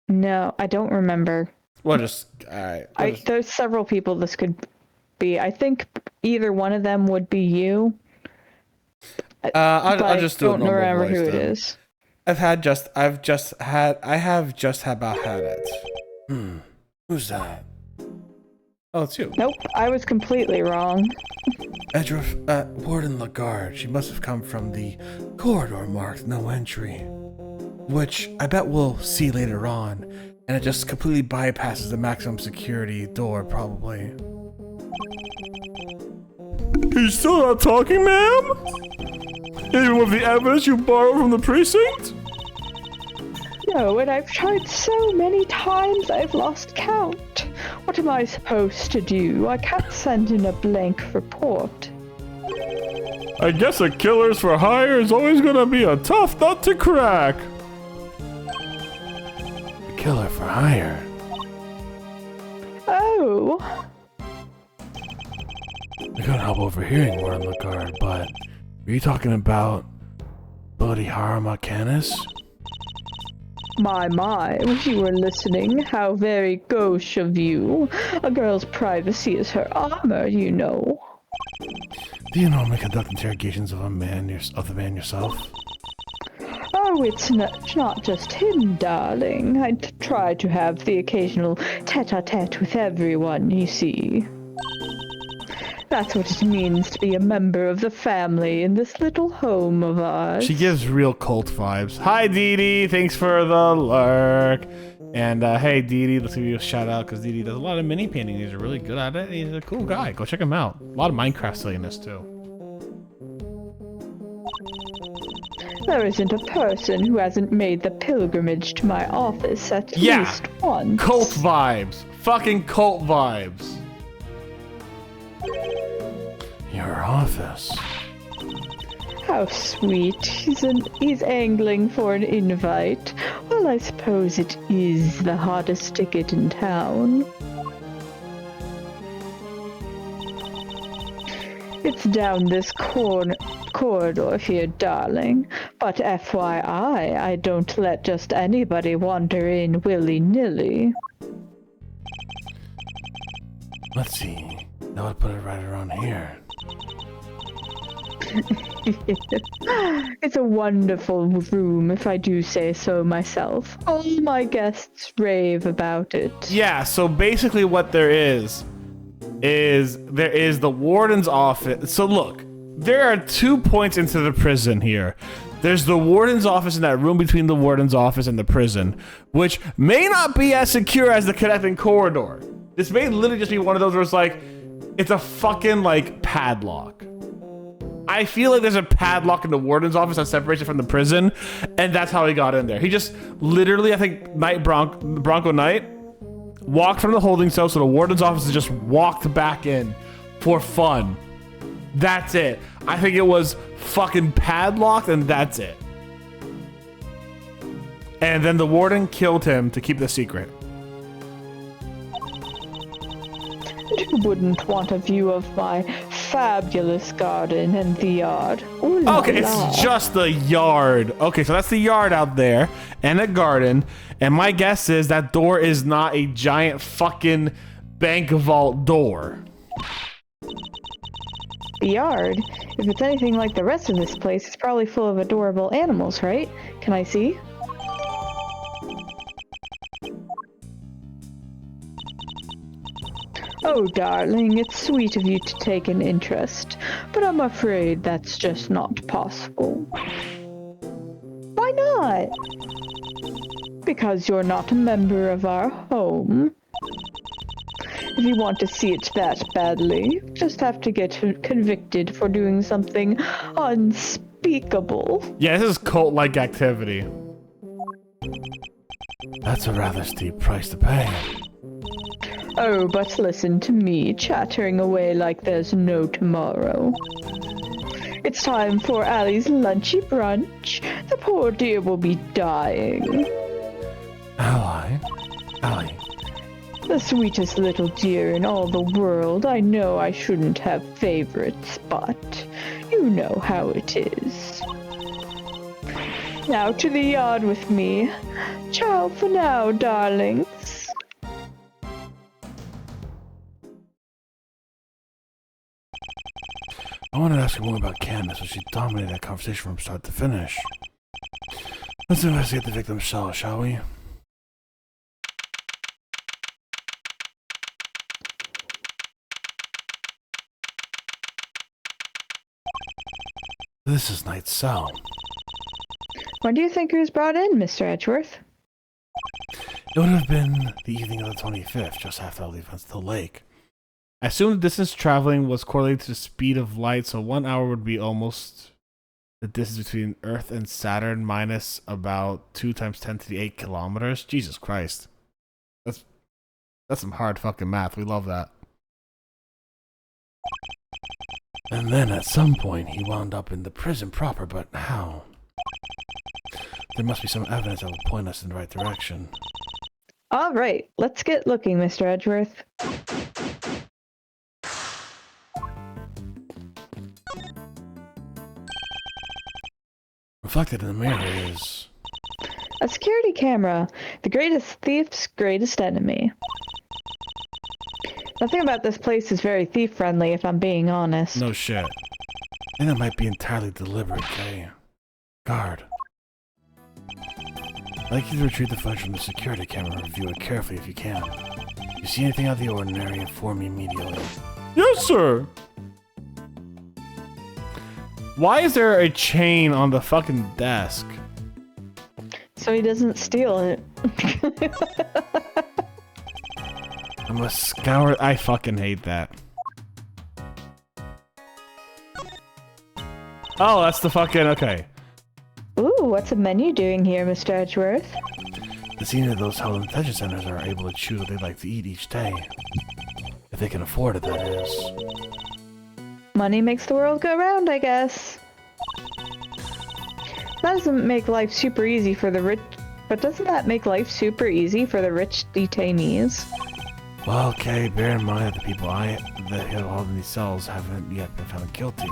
No, I don't remember. We'll just. Alright. There's several people this could be. I think either one of them would be you. I'll just do a normal remember voice who then. it is. I have just about had it. Who's that? Oh, it's you. Nope, I was completely wrong. Warden Lagarde. She must have come from the corridor marked no entry, which I bet we'll see later on, and it just completely bypasses the maximum security door, probably. He's still not talking, ma'am? Even with the evidence you borrowed from the precinct? No, and I've tried so many times I've lost count. What am I supposed to do? I can't send in a blank report. I guess a killers for hire is always gonna be a tough nut to crack. A killer for hire? Oh. I couldn't help overhearing Warden Lagarde, but are you talking about Bodhihara Canis? My, if you were listening, how very gauche of you. A girl's privacy is her armor, you know. Do you normally conduct interrogations of the man yourself? Oh, it's not just him, darling. I try to have the occasional tete-a-tete with everyone, you see. That's what it means to be a member of the family in this little home of ours. She gives real cult vibes. Hi, Dee Dee. Thanks for the lurk. And hey, Dee Dee, let's give you a shout out because Dee Dee does a lot of mini painting. He's really good at it. He's a cool guy. Go check him out. A lot of Minecraft silliness too. There isn't a person who hasn't made the pilgrimage to my office at least once. Cult vibes. Fucking cult vibes. Your office. How sweet. He's angling for an invite. Well, I suppose it is the hottest ticket in town. It's down this corridor here, darling. But FYI, I don't let just anybody wander in willy-nilly. Let's see. That would put it right around here. It's a wonderful room, if I do say so myself. All my guests rave about it. Yeah, so basically what there is the warden's office. So look, there are 2 points into the prison here. There's the warden's office in that room between the warden's office and the prison, which may not be as secure as the connecting corridor. This may literally just be one of those where it's like, it's a fucking like padlock. I feel like there's a padlock in the warden's office that separates it from the prison, and that's how he got in there. He just literally, I think, Bronco Knight walked from the holding cell, so the warden's office just walked back in for fun. That's it. I think it was fucking padlocked, and that's it. And then the warden killed him to keep the secret. Who wouldn't want a view of my fabulous garden and the yard? Ooh la Okay, la. it's just the yard. Okay, so that's the yard out there and a garden. And my guess is that door is not a giant fucking bank vault door. The yard? If it's anything like the rest of this place, it's probably full of adorable animals, right? Can I see? Oh, darling, it's sweet of you to take an interest, but I'm afraid that's just not possible. Why not? Because you're not a member of our home. If you want to see it that badly, just have to get convicted for doing something unspeakable. Yeah, this is cult-like activity. That's a rather steep price to pay. Oh, but listen to me, chattering away like there's no tomorrow. It's time for Allie's lunchy brunch. The poor dear will be dying. Allie? The sweetest little dear in all the world. I know I shouldn't have favorites, but you know how it is. Now to the yard with me. Ciao for now, darlings. I wanted to ask you more about Candace, but she dominated that conversation from start to finish. Let's investigate the victim's cell, shall we? This is Knight's cell. When do you think he was brought in, Mr. Edgeworth? It would have been the evening of the 25th, just after all the events of the lake. I assume the distance traveling was correlated to the speed of light, so 1 hour would be almost the distance between Earth and Saturn minus about 2 times 10 to the 8 kilometers. Jesus Christ. That's some hard fucking math. We love that. And then at some point he wound up in the prison proper, but how? There must be some evidence that will point us in the right direction. All right, let's get looking, Mr. Edgeworth. Reflected in the mirror is... A security camera, the greatest thief's greatest enemy. Nothing about this place is very thief-friendly, if I'm being honest. No shit. I think that might be entirely deliberate, Kay. Guard. I'd like you to retrieve the footage from the security camera and review it carefully if you can. If you see anything out of the ordinary, inform me immediately. Yes, sir! Why is there a chain on the fucking desk? So he doesn't steal it. I must scour. I fucking hate that. Oh, that's the fucking. Okay. Ooh, what's a menu doing here, Mr. Edgeworth? The senior of those held in detention centers are able to choose what they'd like to eat each day. If they can afford it, that is. Money makes the world go round, I guess. That doesn't make life super easy for the rich, but doesn't that make life super easy for the rich detainees? Well, Kay, bear in mind that the people that have all in these cells haven't yet been found guilty.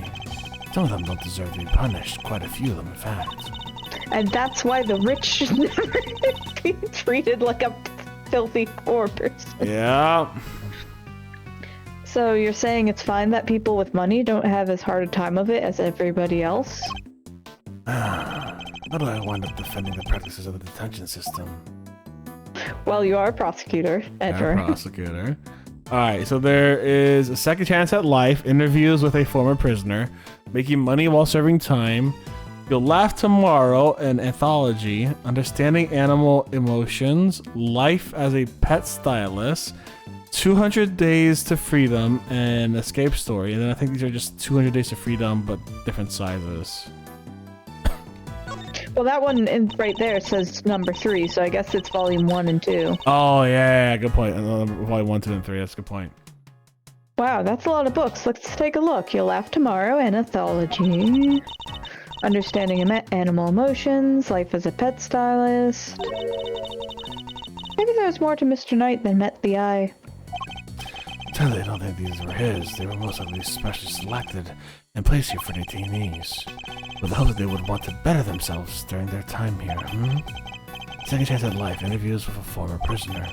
Some of them don't deserve to be punished, quite a few of them, in fact. And that's why the rich should never be treated like a filthy poor person. Yeah. So you're saying it's fine that people with money don't have as hard a time of it as everybody else? How do I wind up defending the practices of the detention system? Well, you are a prosecutor, Edward. Prosecutor. Alright, so there is a second chance at life, interviews with a former prisoner, making money while serving time. You'll laugh tomorrow, an anthology, understanding animal emotions, life as a pet stylist, 200 days to freedom, and escape story. And then I think these are just 200 days to freedom, but different sizes. Well, that one right there says number 3, so I guess it's volume 1 and 2. Oh, yeah, good point. Volume 1, 2, and 3, that's a good point. Wow, that's a lot of books. Let's take a look. You'll Laugh Tomorrow, an anthology. Understanding Animal Emotions, Life as a Pet Stylist. Maybe there's more to Mr. Knight than met the eye. Sadly, I don't think these were his. They were most likely specially selected and placed here for detainees, with the hope that they would want to better themselves during their time here. Second chance at life, interviews with a former prisoner.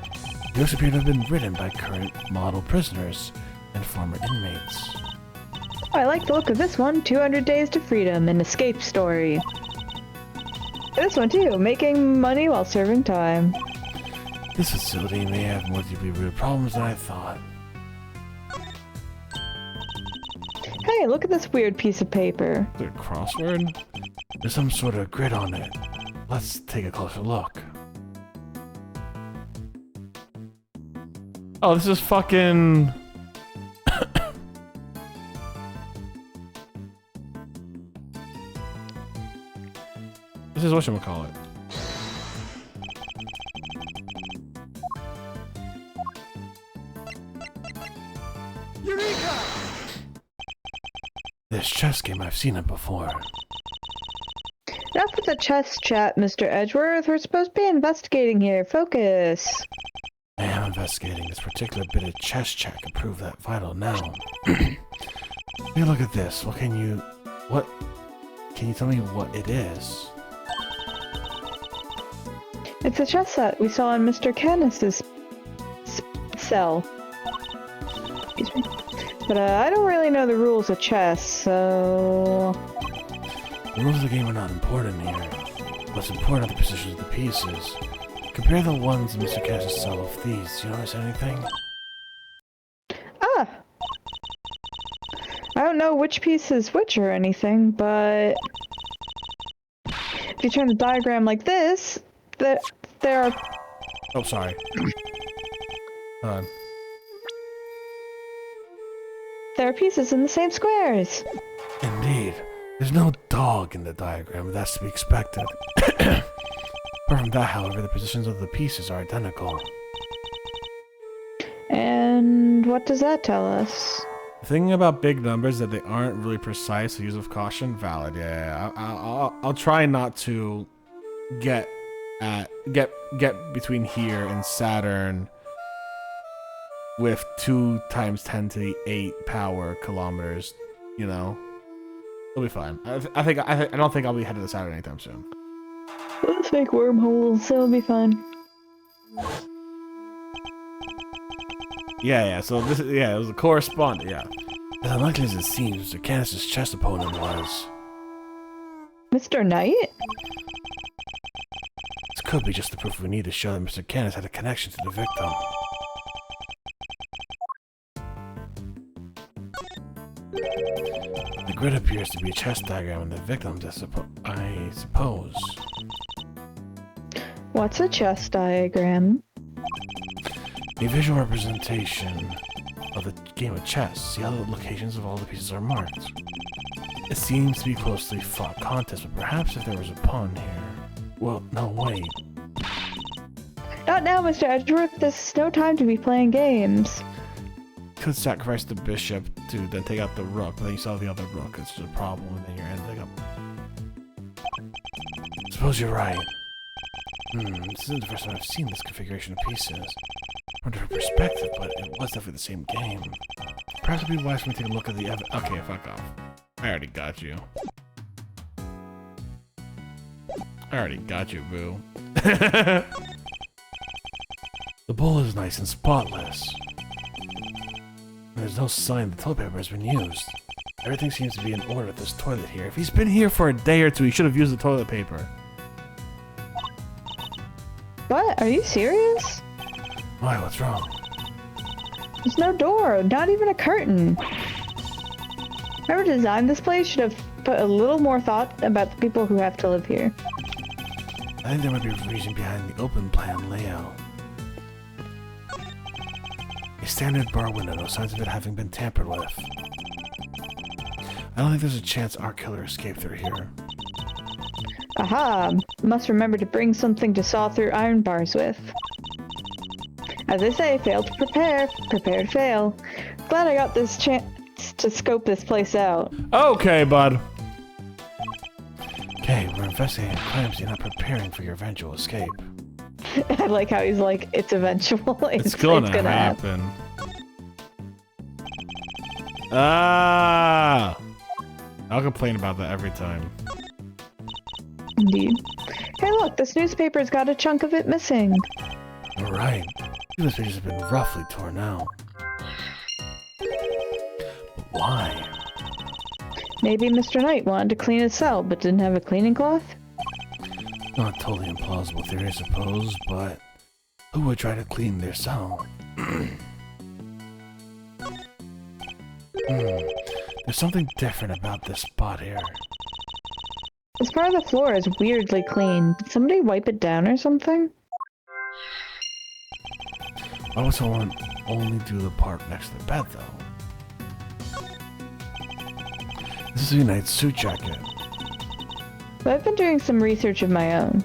The books appear to have been written by current model prisoners and former inmates. I like the look of this one, 200 Days to Freedom, an escape story. This one too, making money while serving time. This facility may have more deeply rooted problems than I thought. Hey, look at this weird piece of paper. Is it a crossword? There's some sort of grid on it. Let's take a closer look. Oh, this is fucking... This is whatchamacallit. Eureka! This chess game, I've seen it before. Enough with the chess chat, Mr. Edgeworth. We're supposed to be investigating here. Focus. I am investigating. This particular bit of chess chat can prove that vital now. Take a look at this. Can you tell me what it is? It's a chess set we saw in Mr. Canis's cell. Excuse me. But I don't really know the rules of chess, so... The rules of the game are not important here. What's important are the positions of the pieces. Compare the ones in Mr. Cash's cell with these. Do you notice anything? Ah! I don't know which piece is which or anything, but... If you turn the diagram like this, there are... Oh, sorry. Hold on. There are pieces in the same squares. Indeed. There's no dog in the diagram, but that's to be expected. Apart from that, however, the positions of the pieces are identical. And what does that tell us? The thing about big numbers that they aren't really precise, so use of caution, valid. Yeah. I'll try not to get between here and Saturn with 2 times 10 to the 8 power kilometers. You know, it'll be fine. I don't think I'll be headed to Saturn anytime soon. Let's make wormholes, so it'll be fun. Yeah. So this is it was a correspondent. Yeah. As unlikely as it seems, Mr. Canis's chess opponent was. Mr. Knight? This could be just the proof we need to show that Mr. Canis had a connection to the victim. The grid appears to be a chess diagram and the victims, I suppose. What's a chess diagram? A visual representation of the game of chess. See how the locations of all the pieces are marked. It seems to be closely fought contest, but perhaps if there was a pawn here... Well, no, wait. Not now, Mr. Edgeworth. This is no time to be playing games. Could sacrifice the bishop to then take out the rook, but then you saw the other rook. It's just a problem, and then you're ending up. Suppose you're right. This isn't the first time I've seen this configuration of pieces. From a different perspective, but it was definitely the same game. Perhaps it'd be wise for me to take a look at the Okay, fuck off. I already got you. Boo. The bowl is nice and spotless. There's no sign the toilet paper has been used. Everything seems to be in order at this toilet here. If he's been here for a day or two, he should have used the toilet paper. What? Are you serious? Why, what's wrong? There's no door, not even a curtain. Whoever designed this place should have put a little more thought about the people who have to live here. I think there might be a reason behind the open plan layout. A standard bar window, no signs of it having been tampered with. I don't think there's a chance our killer escaped through here. Aha! Must remember to bring something to saw through iron bars with. As they say, fail to prepare, prepare to fail. Glad I got this chance to scope this place out. Okay, bud. Okay, we're investigating crimes, you're not preparing for your eventual escape. I like how he's like, it's eventual. It's gonna happen. Ah! I'll complain about that every time. Indeed. Hey look, this newspaper's got a chunk of it missing. Alright. These pages have been roughly torn out. But why? Maybe Mr. Knight wanted to clean his cell, but didn't have a cleaning cloth? Not totally implausible theory, I suppose, but who would try to clean their cell? There's something different about this spot here. This part of the floor is weirdly clean. Did somebody wipe it down or something? Why would someone only do the part next to the bed, though? This is a Unite's suit jacket. But I've been doing some research of my own.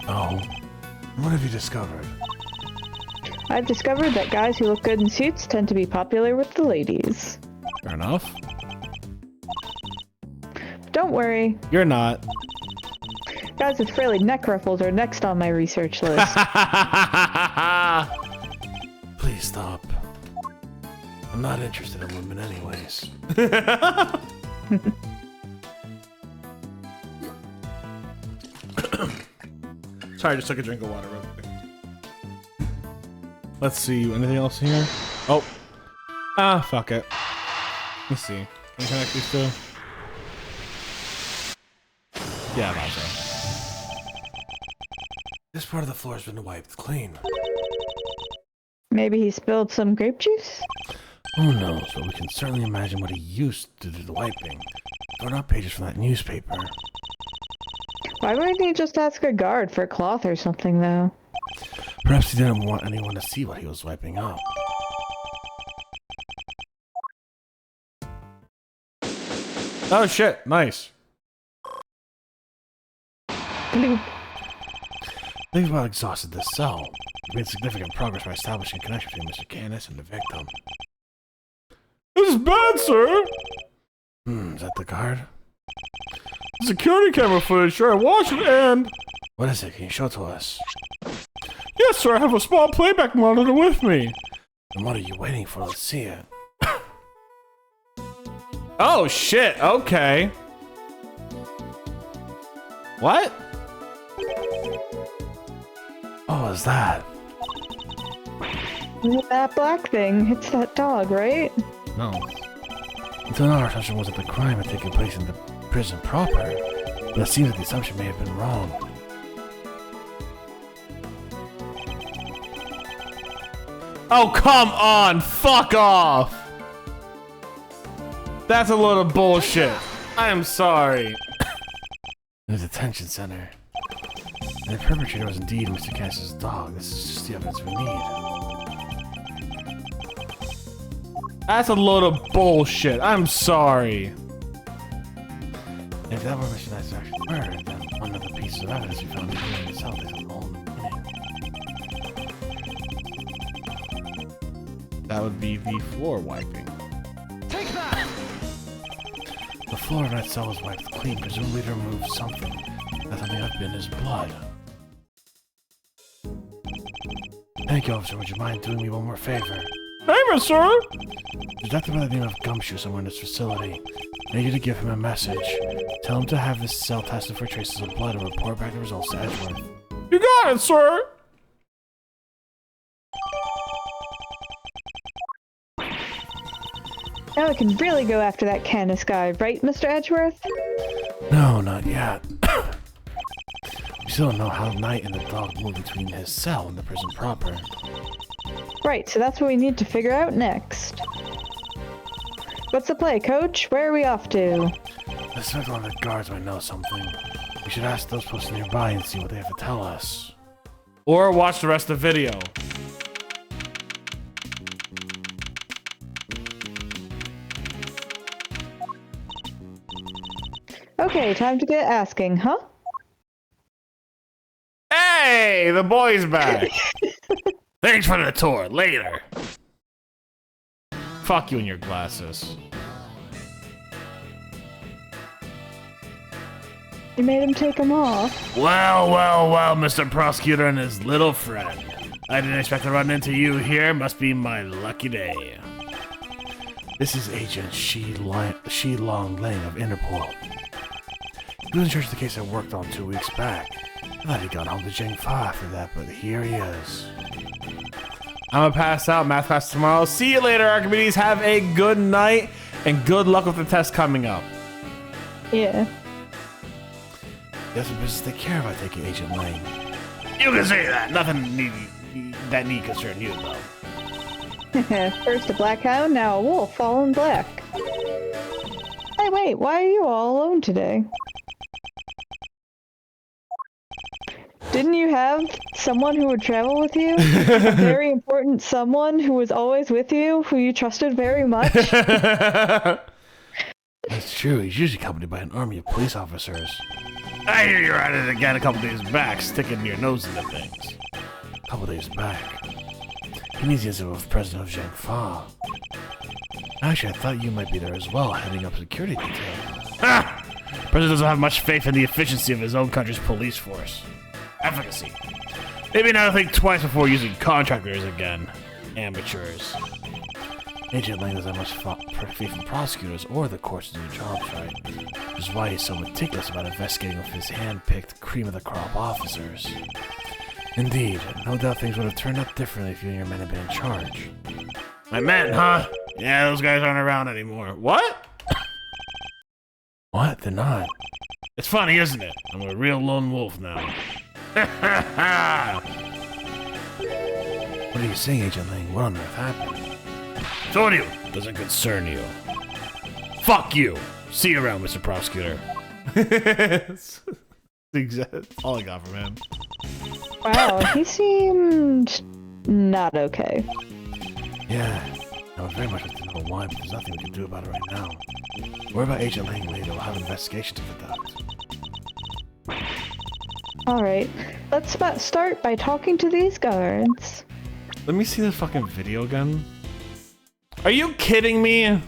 Oh. What have you discovered? I've discovered that guys who look good in suits tend to be popular with the ladies. Fair enough. Don't worry. You're not. Guys with frilly neck ruffles are next on my research list. Please stop. I'm not interested in women anyways. Sorry, I just took a drink of water real quick. Let's see, anything else here? Oh. Ah, fuck it. Let's see. Can I connect these two? Yeah, I thought so. This part of the floor has been wiped clean. Maybe he spilled some grape juice? Who knows, but we can certainly imagine what he used to do the wiping. Torn out pages from that newspaper. Why wouldn't he just ask a guard for cloth or something, though? Perhaps he didn't want anyone to see what he was wiping up. Oh shit, nice. Bloop. They've well exhausted this cell. We've made significant progress by establishing a connection between Mr. Canis and the victim. This is bad, sir. Is that the guard? Security camera footage, sure, I watched it and... What is it? Can you show it to us? Yes, sir, I have a small playback monitor with me. And what are you waiting for? Let's see it. Oh, shit, okay. What? Oh, is that? That black thing, it's that dog, right? No. Until now, our assumption was that the crime had taken place in the prison proper, but it seems that the assumption may have been wrong. Oh, come on! Fuck off! That's a load of bullshit. I am sorry. In a detention center. And the perpetrator was indeed Mr. Canis' dog. This is just the evidence we need. That's a load of bullshit. I'm sorry. If that were Mr. Knight's actually murdered, then one of the pieces of evidence we found in the cell is an old meaning. That would be the floor wiping. The floor of that cell was wiped clean, presumably to remove something that may have been his blood. Thank you, officer. Would you mind doing me one more favor? Favor, sir? There's a doctor by the name of Gumshoe somewhere in this facility. I need you to give him a message. Tell him to have this cell tested for traces of blood and report back the results to Edgeworth. You got it, sir. Now we can really go after that Canis guy, right, Mr. Edgeworth? No, not yet. We still don't know how Knight and the dog moved between his cell and the prison proper. Right, so that's what we need to figure out next. What's the play, Coach? Where are we off to? I suspect one of the guards might know something. We should ask those posted nearby and see what they have to tell us. Or watch the rest of the video. Okay, time to get asking, huh? Hey, the boy's back. Thanks for the tour. Later. Fuck you and your glasses. You made him take them off. Well, Mr. Prosecutor and his little friend. I didn't expect to run into you here. Must be my lucky day. This is Agent Shilong Lang of Interpol. He was in charge of the case I worked on 2 weeks back. I thought he got home to Jingfa after that, but here he is. I'm gonna pass out. Math class tomorrow. See you later, Archimedes. Have a good night and good luck with the test coming up. Yeah. That's what business they care about, taking Agent Lang. You can say that. Nothing need concern you, though. First a black hound, now a wolf, all in black. Hey, wait, why are you all alone today? Didn't you have someone who would travel with you? A very important someone who was always with you, who you trusted very much? That's true. He's usually accompanied by an army of police officers. I hear you're at it again a couple days back, sticking your nose into things. A couple days back. He needs the incident with President of Zhangfa. Actually, I thought you might be there as well, heading up security detail. Ha! President doesn't have much faith in the efficiency of his own country's police force. Efficacy. Maybe not think twice before using contractors again. Amateurs. Agent Lang doesn't have much faith in prosecutors or the courts to do jobs right, which is why he's so meticulous about investigating with his hand-picked cream-of-the-crop officers. Indeed, no doubt things would have turned out differently if you and your men had been in charge. My men, huh? Yeah, those guys aren't around anymore. What? What? They're not. It's funny, isn't it? I'm a real lone wolf now. What are you saying, Agent Ling? What on earth happened? Told you. Doesn't concern you. Fuck you. See you around, Mr. Prosecutor. That's all I got from him. Wow, he seemed not okay. Yeah, I would very much like to know why, but there's nothing we can do about it right now. Worry about Agent Ling later. We'll have an investigation to conduct. Alright, let's start by talking to these guards. Let me see the fucking video again. Are you kidding me?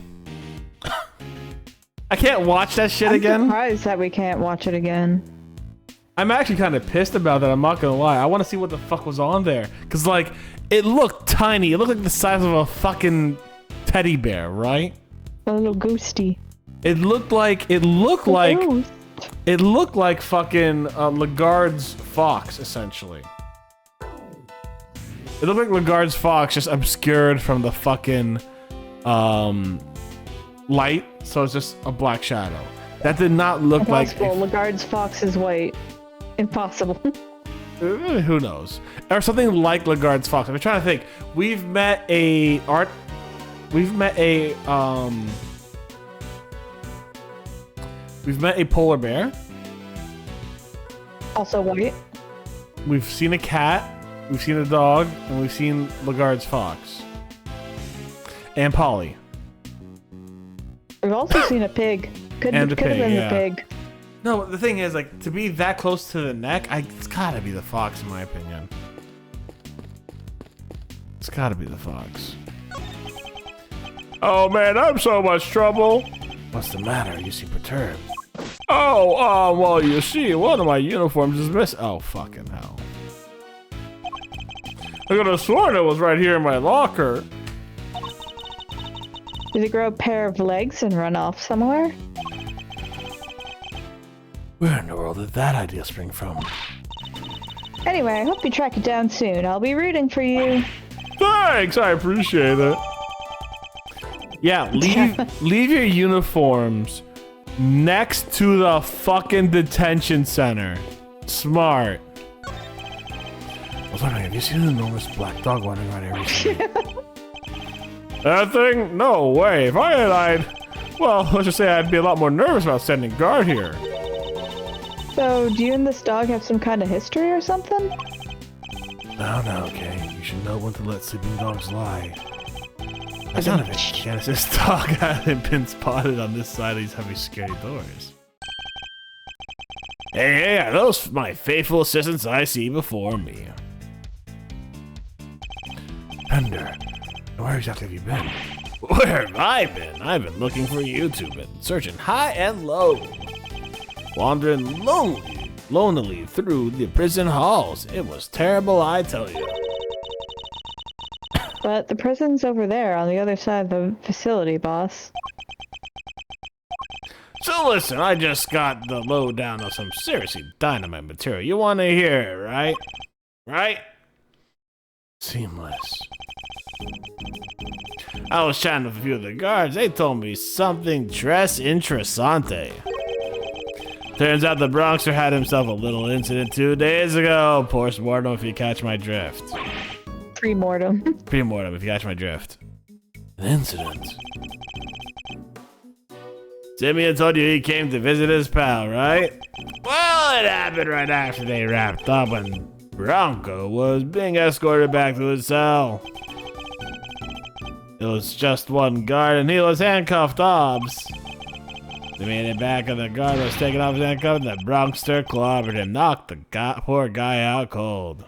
I can't watch that shit again? I'm surprised that we can't watch it again. I'm actually kind of pissed about that, I'm not gonna lie. I want to see what the fuck was on there. Because, like, it looked tiny. It looked like the size of a fucking teddy bear, right? A little ghosty. It looked like fucking Lagarde's fox, essentially. It looked like Lagarde's fox, just obscured from the fucking light, so it's just a black shadow. That did not look Impossible. like. Lagarde's fox is white. Impossible. Who knows? Or something like Lagarde's fox. I'm trying to think. We've met a polar bear. Also white. We've seen a cat. We've seen a dog, and we've seen Lagarde's fox. And Polly. We've also seen a pig. Could have been the pig. No, the thing is, like, to be that close to the neck, it's gotta be the fox, in my opinion. It's gotta be the fox. Oh man, I'm so much trouble. What's the matter? You seem perturbed. Oh, well, you see, one of my uniforms is missing. Oh, fucking hell. I could have sworn it was right here in my locker. Did it grow a pair of legs and run off somewhere? Where in the world did that idea spring from? Anyway, I hope you track it down soon. I'll be rooting for you. Thanks, I appreciate it. Yeah, leave your uniforms next to the fucking detention center. Smart. I was wondering, have you seen an enormous black dog wandering around here recently? That thing? No way. If I had, well, let's just say I'd be a lot more nervous about sending guard here. So, do you and this dog have some kind of history or something? No, okay. You should know when to let sleeping dogs lie. That's not a bit. Genesis dog hasn't been spotted on this side of these heavy, scary doors. Hey, are those my faithful assistants I see before me? Pender, where exactly have you been? Where have I been? I've been looking for you two, been searching high and low. Wandering lonely through the prison halls. It was terrible, I tell you. But the prison's over there on the other side of the facility, boss. So listen, I just got the lowdown of some seriously dynamite material. You want to hear it, right? Right? Seamless. I was chatting with a few of the guards. They told me something tres interessante. Turns out the Bronxer had himself a little incident 2 days ago. Post-mortem, if you catch my drift. Pre-mortem. Pre-mortem, if you catch my drift. An incident? Simeon told you he came to visit his pal, right? Well, it happened right after they wrapped up when Bronco was being escorted back to his cell. It was just one guard and he was handcuffed obs. The man in back of the guard was taking off his handcuff and the Bronxster clobbered him, knocked the poor guy out cold.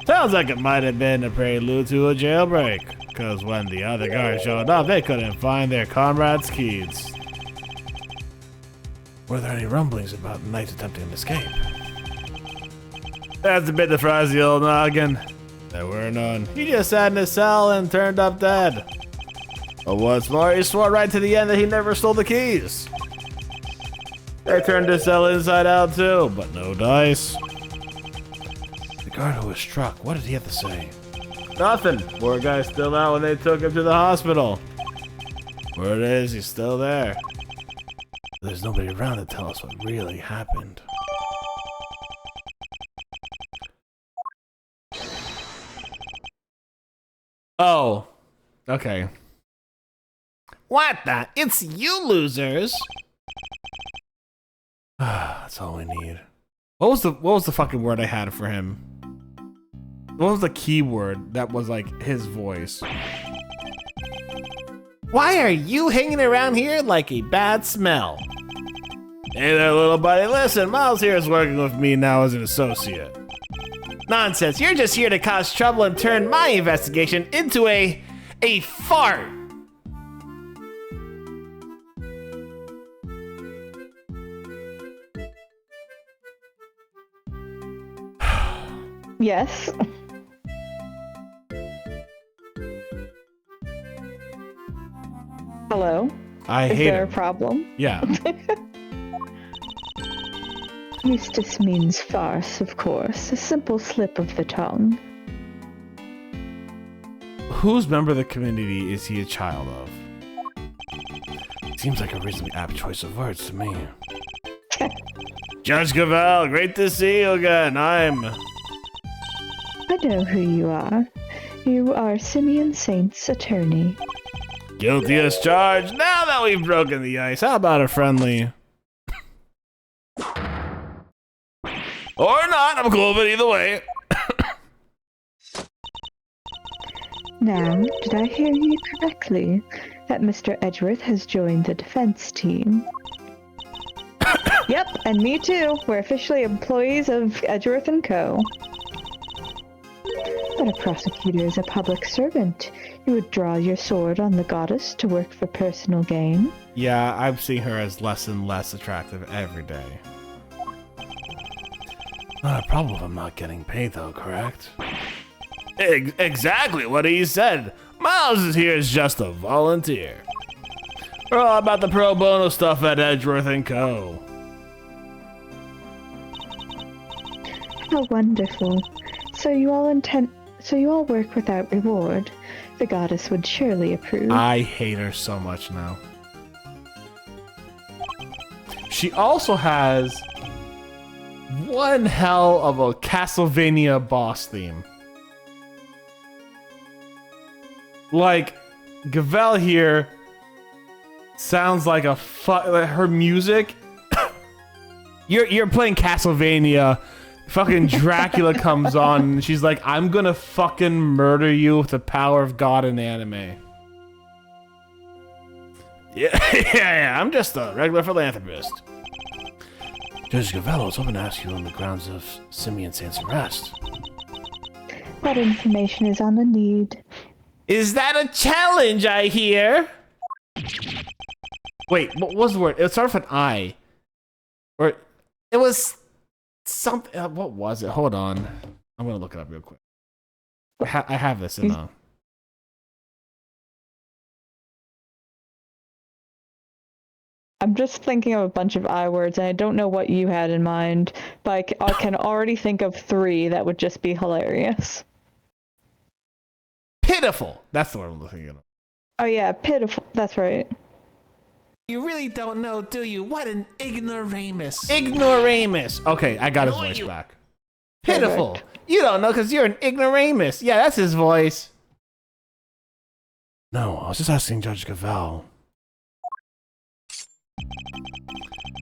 Sounds like it might have been a prelude to a jailbreak, because when the other guards showed up, they couldn't find their comrade's keys. Were there any rumblings about Knight attempting an escape? That's a bit to fries the old noggin. There were none. He just sat in his cell and turned up dead. But what's more, he swore right to the end that he never stole the keys. They turned his cell inside out too, but no dice. The guard who was struck, what did he have to say? Nothing. Poor guy's still out when they took him to the hospital. Where it is, he's still there. There's nobody around to tell us what really happened. Oh. Okay. What the? It's you losers. That's all we need. What was the fucking word I had for him? What was the keyword that was like his voice? Why are you hanging around here like a bad smell? Hey there, little buddy. Listen, Miles here is working with me now as an associate. Nonsense. You're just here to cause trouble and turn my investigation into a fart. Yes. Hello? I Is hate there it. a problem? Yeah. Eustace means farce, of course. A simple slip of the tongue. Whose member of the community is he a child of? Seems like a reasonably apt choice of words to me. Judge Cavell, great to see you again. I know who you are. You are Simeon Saint's attorney. Guilty as charged. Now that we've broken the ice, how about a friendly? Or not, I'm cool with it either way. Now, did I hear you correctly? That Mr. Edgeworth has joined the defense team. Yep, and me too. We're officially employees of Edgeworth & Co. But a prosecutor is a public servant. You would draw your sword on the goddess to work for personal gain. Yeah, I'm seeing her as less and less attractive every day. Not a problem if I'm not getting paid, though, correct? Exactly what he said. Miles is here as just a volunteer. We're all about the pro bono stuff at Edgeworth & Co. How wonderful. So you all work without reward. The goddess would surely approve. I hate her so much now. She also has one hell of a Castlevania boss theme. Like, Gavel here sounds like like her music. You're playing Castlevania. Fucking Dracula comes on and she's like, I'm gonna fucking murder you with the power of God in anime. Yeah, I'm just a regular philanthropist. Judge Gavello was hoping to ask you on the grounds of Simeon Saint's arrest. That information is on the need. Is that a challenge, I hear? Wait, what was the word? It started with an I. Or it was something. What was it? Hold on. I'm gonna look it up real quick. I have this in the. I'm just thinking of a bunch of I words, and I don't know what you had in mind, but I can already think of 3 that would just be hilarious. Pitiful. That's the word I'm looking at. Oh yeah, pitiful. That's right. You really don't know, do you? What an ignoramus. Ignoramus. Okay, I got his voice back. Pitiful. Perfect. You don't know because you're an ignoramus. Yeah, that's his voice. No, I was just asking Judge Gavel.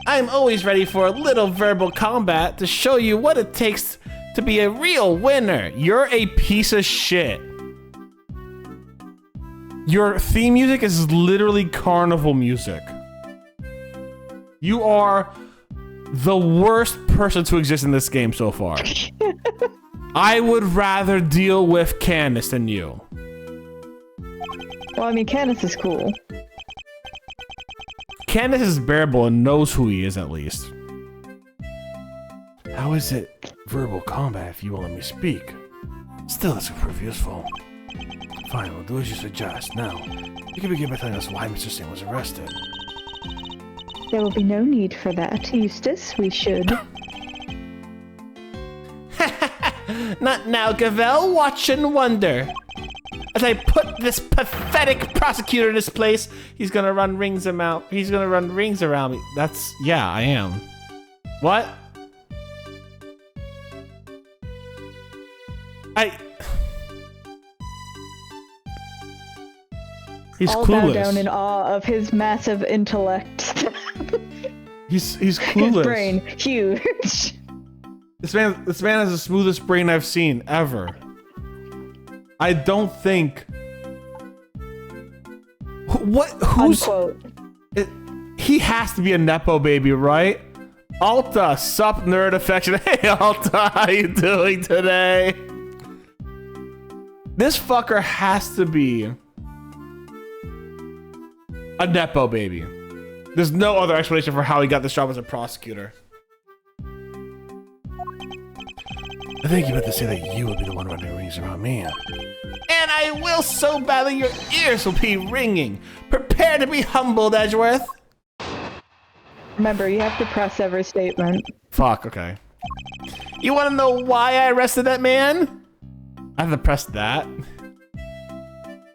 I'm always ready for a little verbal combat to show you what it takes to be a real winner. You're a piece of shit. Your theme music is literally carnival music. You are the worst person to exist in this game so far. I would rather deal with Candace than you. Well, I mean, Candace is cool. Candace is bearable and knows who he is at least. How is it verbal combat if you won't let me speak? Still, this could prove useful. Fine, we'll do as you suggest. Now, you can begin by telling us why Mr. Saint was arrested. There will be no need for that, Eustace. We should. Not now, Gavel. Watch and wonder. as I put this pathetic prosecutor in his place, he's gonna run rings around. He's gonna run rings around me. That's, yeah, I am. What? He's All clueless. bow down in awe of his massive intellect. He's clueless. His brain, huge. This man has the smoothest brain I've seen ever. I don't think. Who's? Unquote. He has to be a nepo baby, right? Alta, sup nerd affection. Hey Alta, how you doing today? This fucker has to be a nepo baby. There's no other explanation for how he got this job as a prosecutor. I think you meant to say that you would be the one running rings around me. And I will so badly your ears will be ringing. Prepare to be humbled, Edgeworth. Remember, you have to press every statement. Fuck, okay. You want to know why I arrested that man? I have to press that.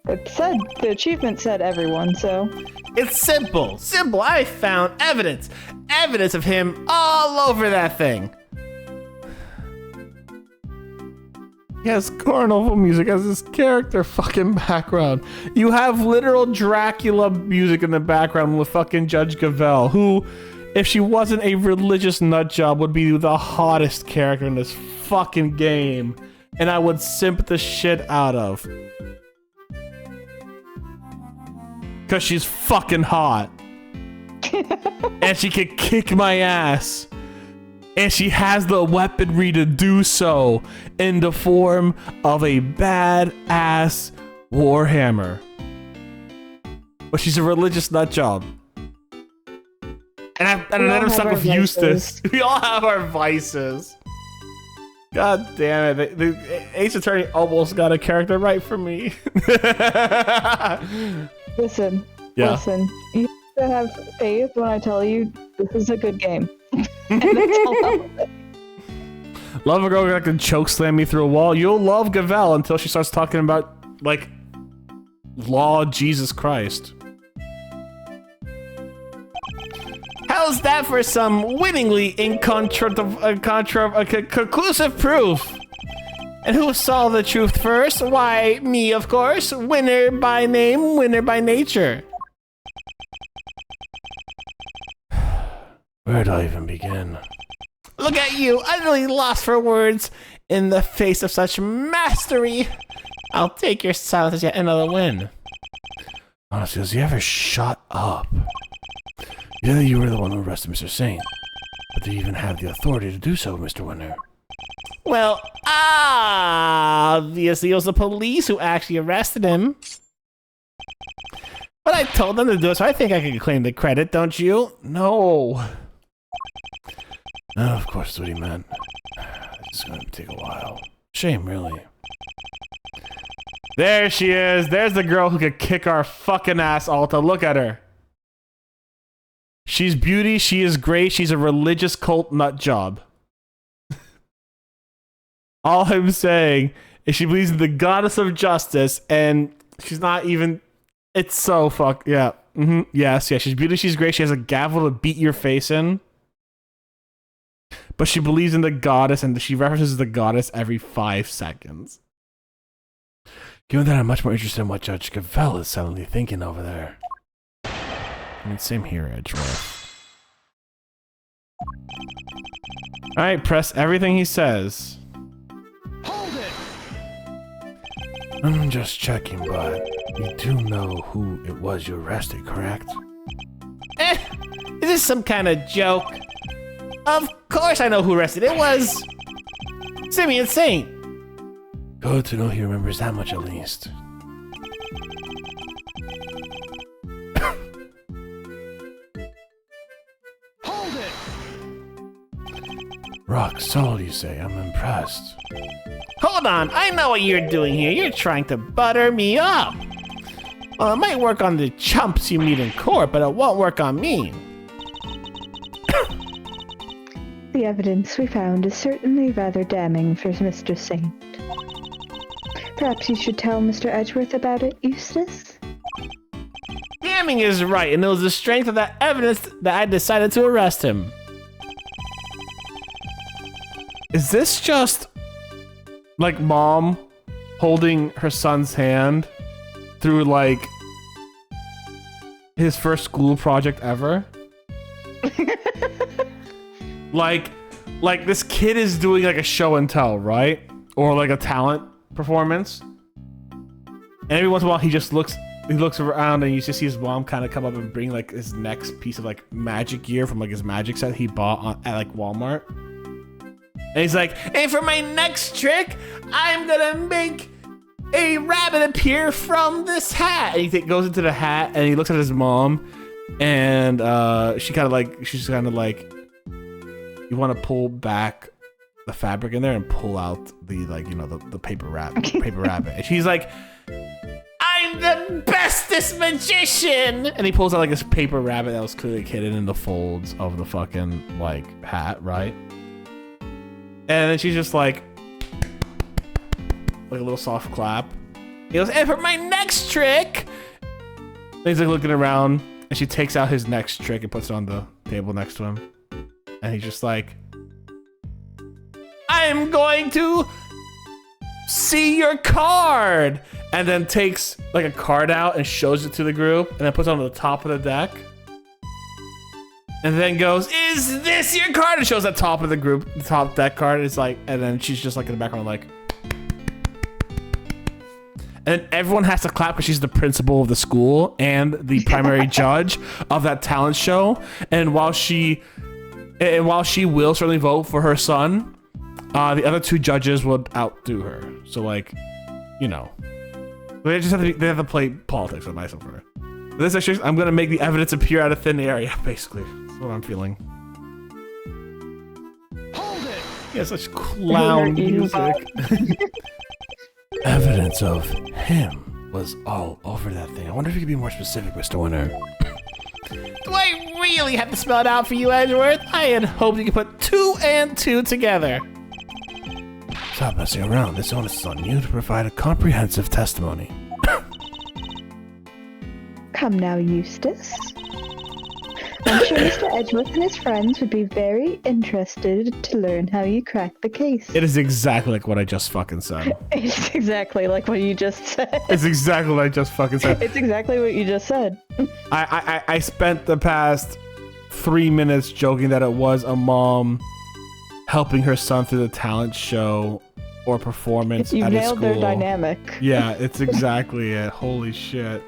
It said, the achievement said everyone, so. It's simple. Simple. I found evidence. Evidence of him all over that thing. He has carnival music as his character fucking background. You have literal Dracula music in the background with fucking Judge Gavelle, who, if she wasn't a religious nutjob, would be the hottest character in this fucking game. And I would simp the shit out of. Cause she's fucking hot. And she can kick my ass. And she has the weaponry to do so in the form of a badass warhammer. But she's a religious nutjob. And then I'm stuck with Eustace. We all have our vices. God damn it. The Ace Attorney almost got a character right for me. Listen. Yeah. Listen. You have to have faith when I tell you this is a good game. And that's all I'll say. Love a girl that can choke slam me through a wall. You'll love Gavelle until she starts talking about, like, law Jesus Christ. How's that for some winningly conclusive proof? And who saw the truth first? Why, me, of course. Winner by name, winner by nature. Where do I even begin? Look at you, utterly lost for words in the face of such mastery. I'll take your silence as yet another win. Honestly, has he ever shut up? Yeah, you were the one who arrested Mr. Saint. But do you even have the authority to do so, Mr. Winner? Well, obviously it was the police who actually arrested him. But I told them to do it, so I think I can claim the credit, don't you? No. No, of course that's what he meant. It's going to take a while. Shame, really. There she is. There's the girl who could kick our fucking ass, Alta. Look at her. She's beauty, she is great, she's a religious cult nut job. All I'm saying is she believes in the goddess of justice, and she's not even... It's so fuck... Yeah. Yes, she's beauty, she's great, she has a gavel to beat your face in. But she believes in the goddess, and she references the goddess every 5 seconds. Given that I'm much more interested in what Judge Gavelle is silently thinking over there. I mean, same here, Edgeworth. Alright, press everything he says. Hold it! I'm just checking, but you do know who it was you arrested, correct? Is this some kind of joke? Of course I know who arrested it. It was Simeon Saint. Good to know he remembers that much at least. Hold it! Rock solid, you say. I'm impressed. Hold on, I know what you're doing here. You're trying to butter me up. Well, it might work on the chumps you meet in court, but it won't work on me. The evidence we found is certainly rather damning for Mr. Saint. Perhaps you should tell Mr. Edgeworth about it, Eustace? Damning is right, and it was the strength of that evidence that I decided to arrest him. Is this just like mom holding her son's hand through like his first school project ever? like this kid is doing like a show and tell, right? Or like a talent performance. And every once in a while he looks around and you just see his mom kind of come up and bring like his next piece of like magic gear from like his magic set he bought at like Walmart. And he's like, and for my next trick, I'm gonna make a rabbit appear from this hat. And he goes into the hat and he looks at his mom, and she's kind of like, you want to pull back the fabric in there and pull out the like, you know, the paper rabbit. And she's like, I'm the bestest magician. And he pulls out like this paper rabbit that was clearly hidden in the folds of the fucking like hat, right? And then she's just like a little soft clap. He goes, and for my next trick. And he's like looking around, and she takes out his next trick and puts it on the table next to him. And he's just like, I'm going to see your card. And then takes like a card out and shows it to the group, and then puts it on the top of the deck. And then goes, is this your card? And shows that top of the group, the top deck card. It's like, and then she's just like in the background, like. And everyone has to clap because she's the principal of the school and the primary judge of that talent show. And while she will certainly vote for her son, the other two judges would outdo her. So like, you know, they have to play politics with myself for her. This actually, I'm gonna make the evidence appear out of thin air. Yeah, basically, that's what I'm feeling. Hold it! Yeah, such clown music. Evidence of him was all over that thing. I wonder if you could be more specific, Mr. Winner. Do I really have to spell it out for you, Edgeworth? I had hoped you could put 2 and 2 together. Stop messing around. This onus is on you to provide a comprehensive testimony. Come now, Eustace. I'm sure Mr. Edgeworth and his friends would be very interested to learn how you cracked the case. It is exactly like what I just fucking said. It's exactly like what you just said. It's exactly what I just fucking said. It's exactly what you just said. I spent the past 3 minutes joking that it was a mom helping her son through the talent show or performance You at his school. nailed their dynamic. Yeah, it's exactly it. Holy shit.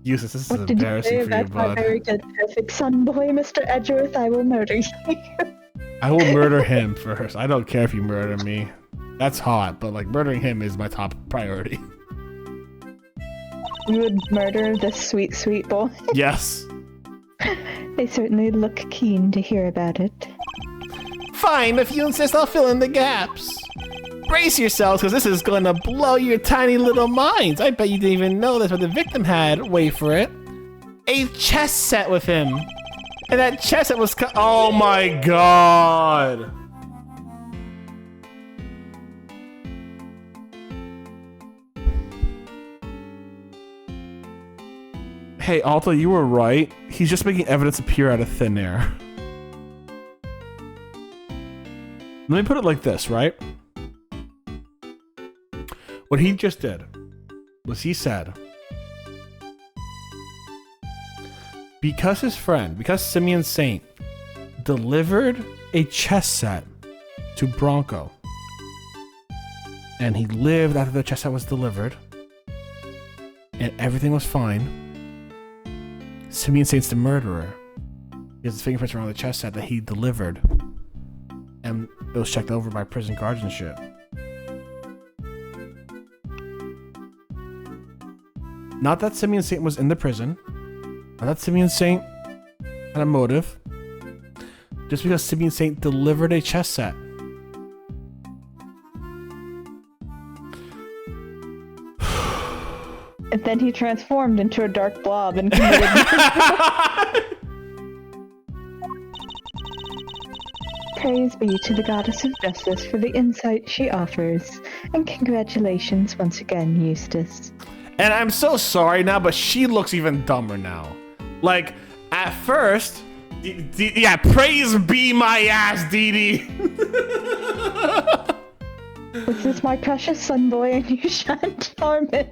Eustace, this is What did you embarrassing say for you, about my bud. very good, perfect son boy, Mr. Edgeworth? I will murder you. I will murder him first. I don't care if you murder me. That's hot, but like murdering him is my top priority. You would murder this sweet, sweet boy? Yes. They certainly look keen to hear about it. Fine, if you insist, I'll fill in the gaps. Brace yourselves, because this is going to blow your tiny little minds. I bet you didn't even know this, but the victim had, wait for it, a chess set with him. And that chess set was oh my god. Hey, Alta, you were right. He's just making evidence appear out of thin air. Let me put it like this, right? What he just did was he said, because Simeon Saint delivered a chess set to Bronco, and he lived after the chess set was delivered, and everything was fine, Simeon Saint's the murderer. He has his fingerprints around the chess set that he delivered, and it was checked over by prison guards and shit. Not that Simeon Saint was in the prison. Not that Simeon Saint had a motive. Just because Simeon Saint delivered a chess set. And then he transformed into a dark blob and committed Praise be to the goddess of justice for the insight she offers, and congratulations once again, Eustace. And I'm so sorry now, but she looks even dumber now. Like, at first, yeah, praise be my ass, Dee Dee. This is my precious son boy, and you shan't harm him.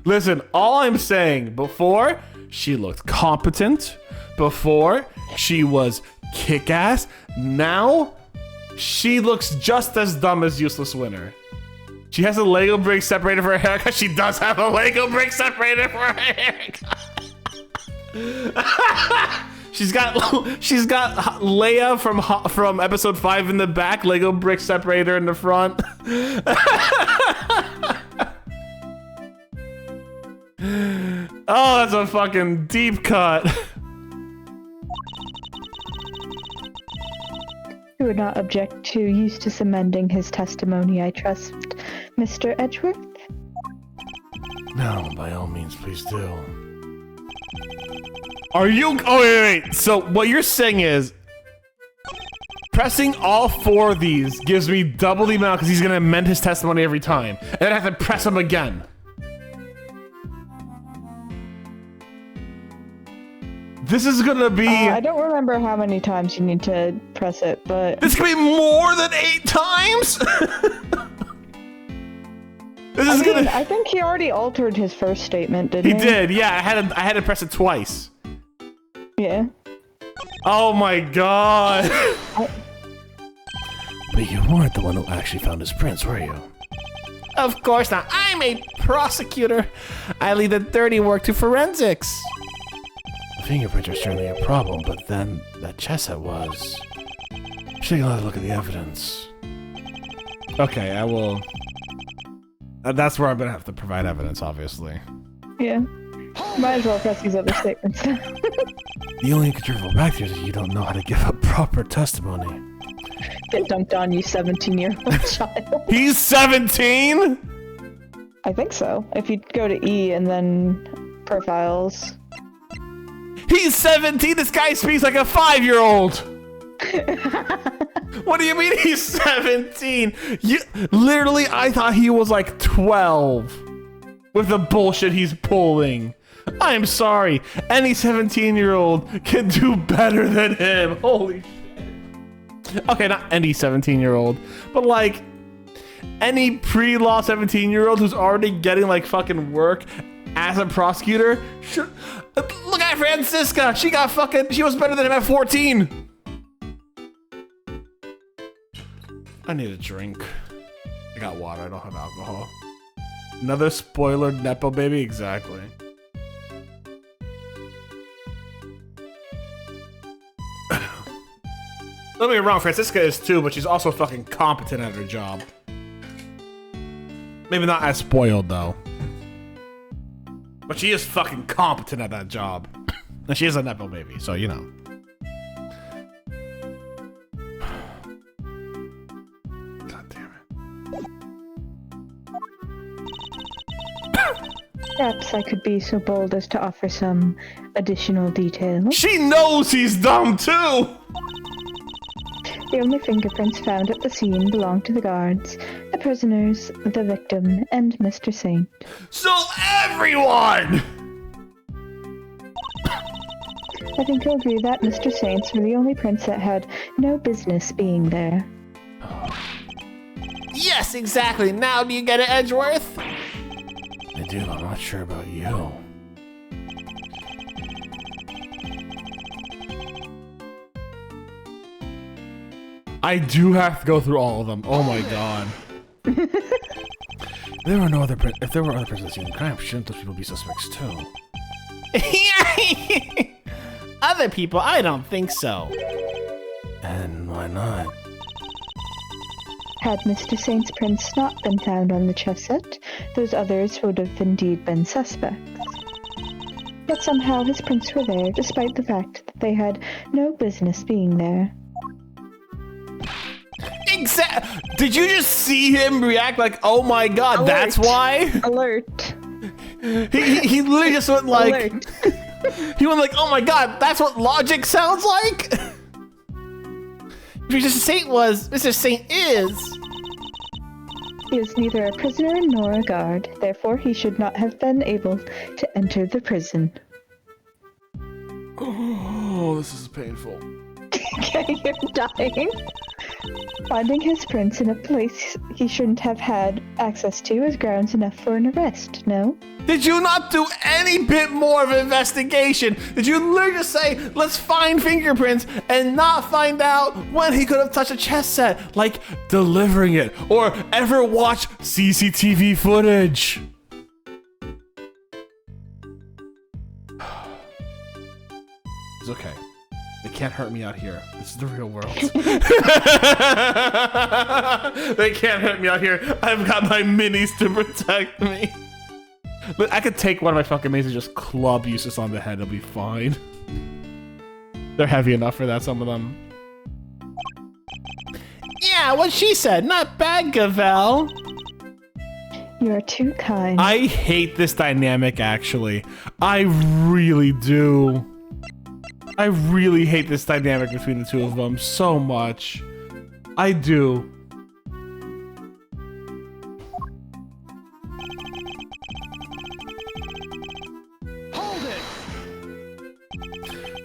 Listen, all I'm saying, before, she looked competent. Before, she was kick-ass. Now, she looks just as dumb as Useless Winner. She has a Lego brick separator for her haircut. She does have a Lego brick separator for her haircut. She's got Leia from episode 5 in the back, Lego brick separator in the front. Oh, that's a fucking deep cut. You would not object to Eustace amending his testimony, I trust, Mr. Edgeworth? No, by all means, please do. Are you? Oh, wait. So what you're saying is pressing all 4 of these gives me double the amount because he's gonna amend his testimony every time, and then I have to press him again. This is gonna be. I don't remember how many times you need to press it, but This could be more than 8 times. I think he already altered his first statement, didn't he? He did, yeah. I had to press it twice. Yeah. Oh my god. But you weren't the one who actually found his prints, were you? Of course not. I'm a prosecutor. I leave the dirty work to forensics. The fingerprints are certainly a problem, but then that chess set was. Take another look at the evidence. Okay, I will. That's where I'm gonna have to provide evidence, obviously. Yeah. Might as well press these other statements. The only controversial fact here is that you don't know how to give a proper testimony. Get dumped on, you 17-year-old child. He's 17? I think so. If you go to E and then profiles. He's 17? This guy speaks like a 5-year-old. What do you mean he's 17? Literally, I thought he was like 12 with the bullshit he's pulling. I'm sorry. Any 17-year-old can do better than him. Holy shit. Okay, not any 17-year-old, but like any pre-law 17-year-old who's already getting like fucking work as a prosecutor. Look at Francisca. She was better than him at 14. I need a drink. I got water, I don't have alcohol. Another spoiler Nepo baby? Exactly. Don't get me wrong, Francisca is too, but she's also fucking competent at her job. Maybe not as spoiled though. But she is fucking competent at that job. And she is a Nepo baby, so you know. Perhaps I could be so bold as to offer some additional details. She knows he's dumb too! The only fingerprints found at the scene belong to the guards, the prisoners, the victim, and Mr. Saint. So everyone! I think you'll agree that Mr. Saint's were the only prints that had no business being there. Yes, exactly. Now do you get it, Edgeworth? I do, I'm not sure about you. I do have to go through all of them. Oh my god. If there were other persons in the crime, shouldn't those people be suspects too? Other people? I don't think so. And why not? Had Mr. Saint's prints not been found on the chess set, those others would have indeed been suspects. Yet somehow his prints were there, despite the fact that they had no business being there. Did you just see him react like, oh my god, Alert. that's why? Alert. He literally just went like, Alert. he went like, oh my god, that's what logic sounds like? Mr. Saint was, Mr. Saint is. He is neither a prisoner nor a guard, therefore he should not have been able to enter the prison. Oh, this is painful. Okay, you're dying. Finding his prince in a place he shouldn't have had access to is grounds enough for an arrest, no? Did you not do any bit more of an investigation? Did you literally just say, let's find fingerprints and not find out when he could have touched a chess set, like delivering it, or ever watch CCTV footage? It's okay. They can't hurt me out here. This is the real world. They can't hurt me out here. I've got my minis to protect me. But I could take one of my fucking maces and just club Eustace on the head. It'll be fine. They're heavy enough for that, some of them. Yeah, what she said. Not bad, Gavel. You are too kind. I hate this dynamic, actually. I really do. I really hate this dynamic between the two of them so much. I do. Hold it!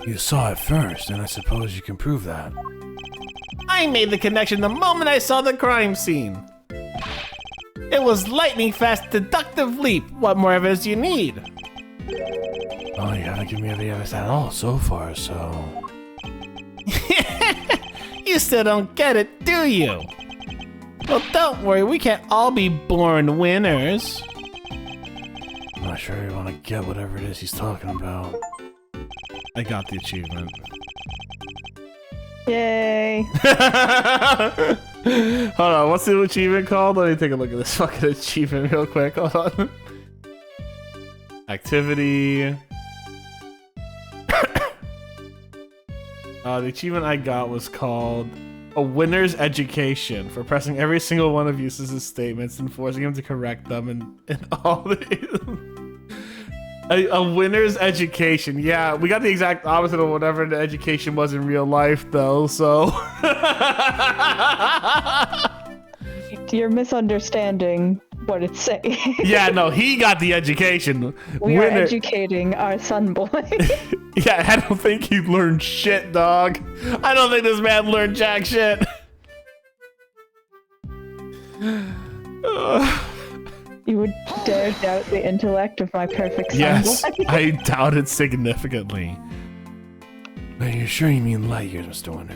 You saw it first, and I suppose you can prove that. I made the connection the moment I saw the crime scene. It was lightning fast, deductive leap. What more evidence do you need? Oh, you haven't given me any evidence at all so far, so... You still don't get it, do you? Well, don't worry, we can't all be born winners. I'm not sure you want to get whatever it is he's talking about. I got the achievement. Yay. Hold on, what's the achievement called? Let me take a look at this fucking achievement real quick. Hold on. Activity. The achievement I got was called A Winner's Education for pressing every single one of Eustace's statements and forcing him to correct them and all the... A winner's education. Yeah, we got the exact opposite of whatever the education was in real life, though, so... You're misunderstanding what it's saying. Yeah, no, he got the education. We are educating our son boy. Yeah, I don't think he learned shit, dog. I don't think this man learned jack shit. You would dare doubt the intellect of my perfect son Yes, boy? I doubt it significantly. Are you sure you mean light years, Mr. Winter?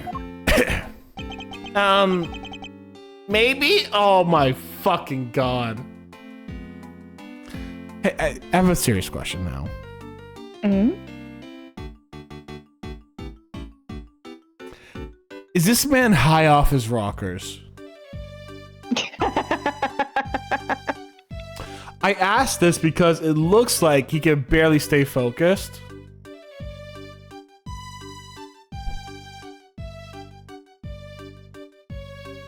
Maybe? Oh my fucking god. Hey, I have a serious question now. Mm-hmm. Is this man high off his rockers? I asked this because it looks like he can barely stay focused.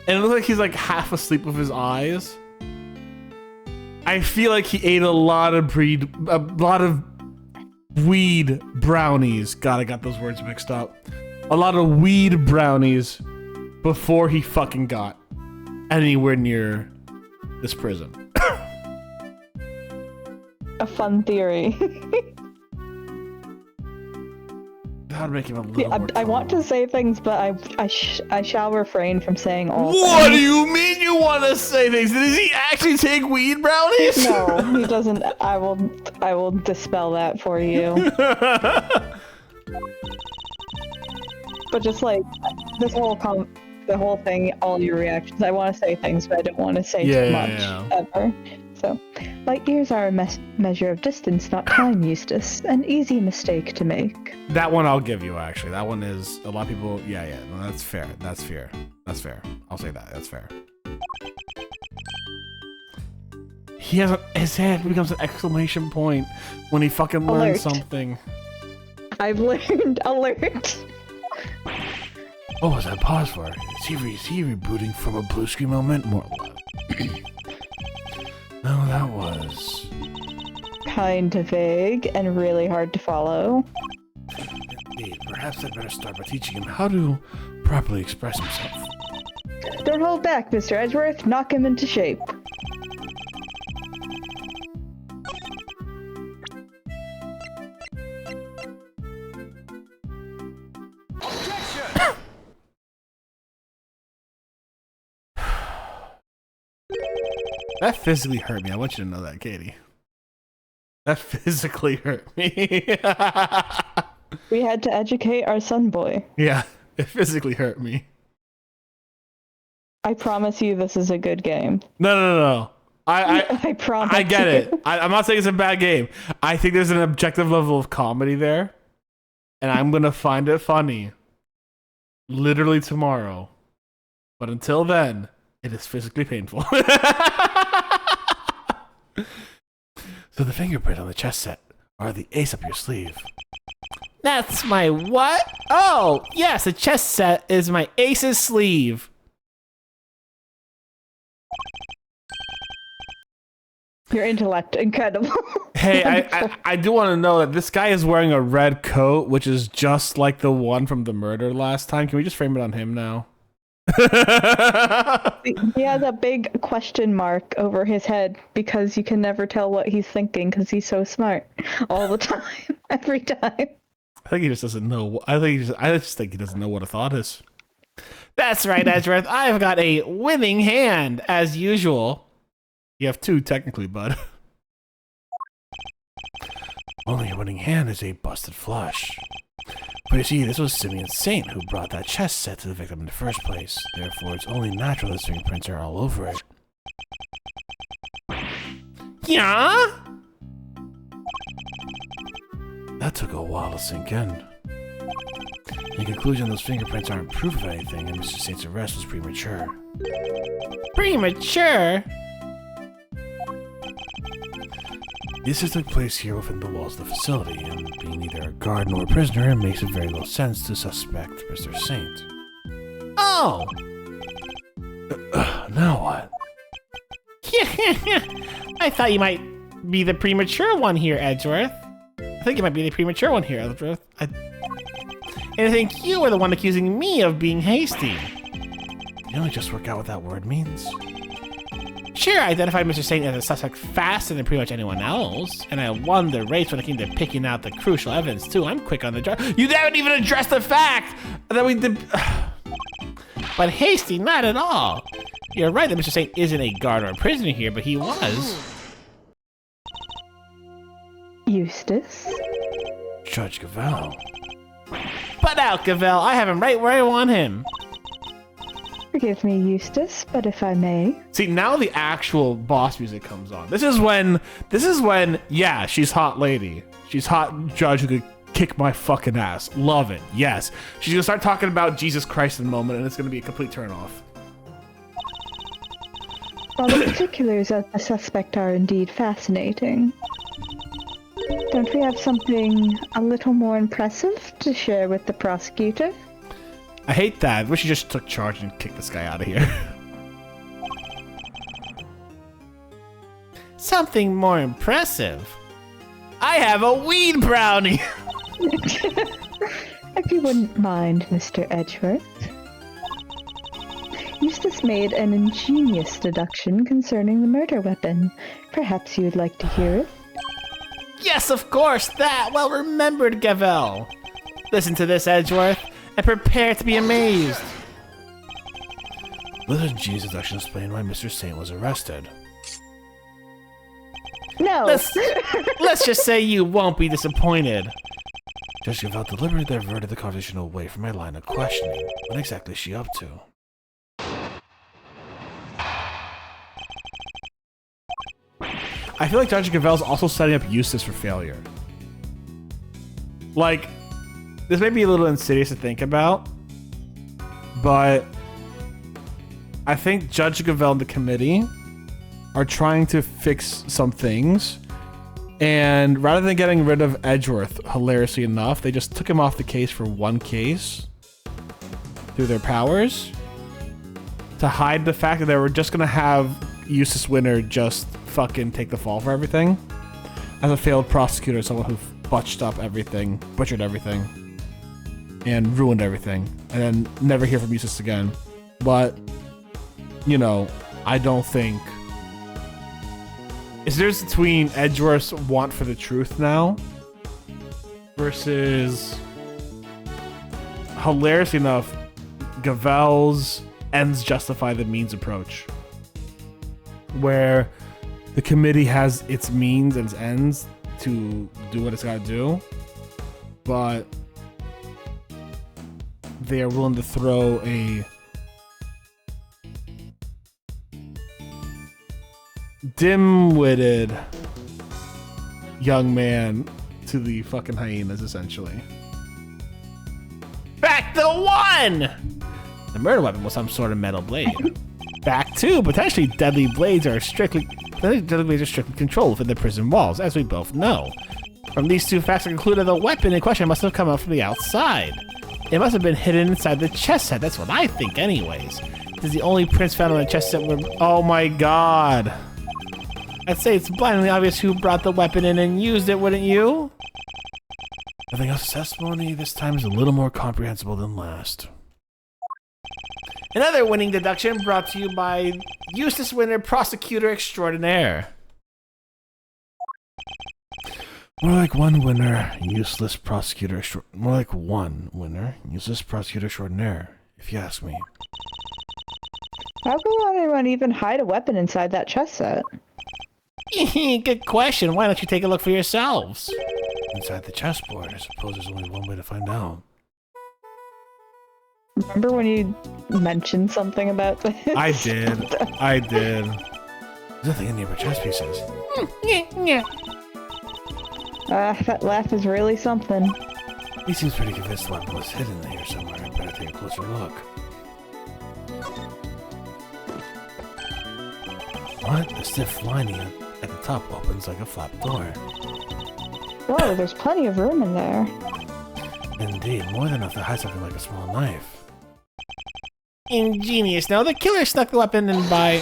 And it looks like he's like half asleep with his eyes. I feel like he ate a lot of weed brownies. God, I got those words mixed up. A lot of weed brownies before he fucking got anywhere near this prison. A fun theory. That would make him a little more I want to say things, but I shall refrain from saying all What things. do you mean you want to say things? Does he actually take weed brownies? No, he doesn't. I will dispel that for you. But just like the whole thing, all your reactions. I want to say things, but I don't want to say too much ever. So, light years are a measure of distance, not time, Eustace. An easy mistake to make. That one I'll give you, actually. That one is, a lot of people, yeah, no, that's fair. That's fair. I'll say that, that's fair. He has his head becomes an exclamation point when he fucking learns something. I've learned alert. What was that pause for? Is he rebooting from a blue screen moment? More or less. No, that was... Kind of vague and really hard to follow. Indeed, perhaps I'd better start by teaching him how to properly express himself. Don't hold back, Mr. Edgeworth. Knock him into shape. That physically hurt me. I want you to know that, Katie. That physically hurt me. We had to educate our son boy. Yeah, it physically hurt me. I promise you this is a good game. No. I promise I get you. it. I'm not saying it's a bad game. I think there's an objective level of comedy there. And I'm going to find it funny. Literally tomorrow. But until then, it is physically painful. So the fingerprint on the chess set are the ace up your sleeve. That's my what? Oh, yes, the chess set is my ace's sleeve. Your intellect, incredible. Hey, I do want to know that this guy is wearing a red coat, which is just like the one from the murder last time. Can we just frame it on him now? He has a big question mark over his head because you can never tell what he's thinking because he's so smart all the time, every time. I think he just doesn't know. I just think he doesn't know what a thought is. That's right, Edgeworth. I've got a winning hand, as usual. You have two, technically, bud. Only a winning hand is a busted flush. But you see, this was Simeon Saint who brought that chess set to the victim in the first place. Therefore, it's only natural his fingerprints are all over it. Yeah? That took a while to sink in. In conclusion, those fingerprints aren't proof of anything, and Mr. Saint's arrest was premature. Premature? This has took place here within the walls of the facility, and being neither a guard nor a prisoner, it makes it very little sense to suspect Mr. Saint. Oh! Now what? I thought you might be the premature one here, Edgeworth. I think you might be the premature one here, Edgeworth. And I think you were the one accusing me of being hasty. You only just work out what that word means. Sure, I identified Mr. Saint as a suspect faster than pretty much anyone else, and I won the race when it came to picking out the crucial evidence, too. I'm quick on the draw. You haven't even addressed the fact that we did... But hasty, not at all. You're right that Mr. Saint isn't a guard or a prisoner here, but he was. Eustace? Judge Gavel. But out, Gavel. I have him right where I want him. Forgive me, Eustace, but if I may. See, now the actual boss music comes on. This is when, yeah, she's hot lady. She's hot judge who could kick my fucking ass. Love it. Yes. She's gonna start talking about Jesus Christ in a moment, and it's gonna be a complete turnoff. While the particulars of the suspect are indeed fascinating, don't we have something a little more impressive to share with the prosecutor? I hate that. I wish you just took charge and kicked this guy out of here. Something more impressive. I have a weed brownie! If you wouldn't mind, Mr. Edgeworth. Eustace made an ingenious deduction concerning the murder weapon. Perhaps you would like to hear it? Yes, of course, that! Well remembered, Gavel. Listen to this, Edgeworth, and prepare to be amazed. Let the ingenious deduction explain why Mr. Saint was arrested. No! Let's just say you won't be disappointed. Judge Gavel deliberately diverted the conversation away from my line of questioning. What exactly is she up to? I feel like Judge Gavel's also setting up Eustace for failure. Like, this may be a little insidious to think about, but I think Judge Gavel and the committee are trying to fix some things, and rather than getting rid of Edgeworth, hilariously enough, they just took him off the case for one case through their powers to hide the fact that they were just gonna have Eustace Winter just fucking take the fall for everything as a failed prosecutor, someone who butchered everything. and ruined everything, and then never hear from Eustace again. But, you know, I don't think... Is there between Edgeworth's want for the truth now versus, hilarious enough, Gavel's ends justify the means approach, where the committee has its means and its ends to do what it's got to do, but they are willing to throw a dim-witted young man to the fucking hyenas, essentially. Back to 1! The murder weapon was some sort of metal blade. Back 2, potentially deadly blades are strictly controlled within the prison walls, as we both know. From these 2 facts, I conclude that the weapon in question must have come out from the outside. It must have been hidden inside the chest set. That's what I think, anyways. This is the only prints found on the chest set where... Oh my god. I'd say it's blindingly obvious who brought the weapon in and used it, wouldn't you? Nothing else testimony this time is a little more comprehensible than last. Another winning deduction brought to you by Eustace Winter, Prosecutor Extraordinaire. More like one winner, useless prosecutor extraordinaire, if you ask me. How could anyone even hide a weapon inside that chest set? Good question. Why don't you take a look for yourselves? Inside the chessboard, I suppose there's only one way to find out. Remember when you mentioned something about this? I did. There's nothing in the upper chess pieces. That laugh is really something. He seems pretty convinced the weapon was hidden here somewhere. I'd better take a closer look. What? The stiff lining at the top opens like a flap door. Whoa, there's plenty of room in there. Indeed, more than enough to hide something like a small knife. Ingenious. Now, the killer snuck the weapon in by...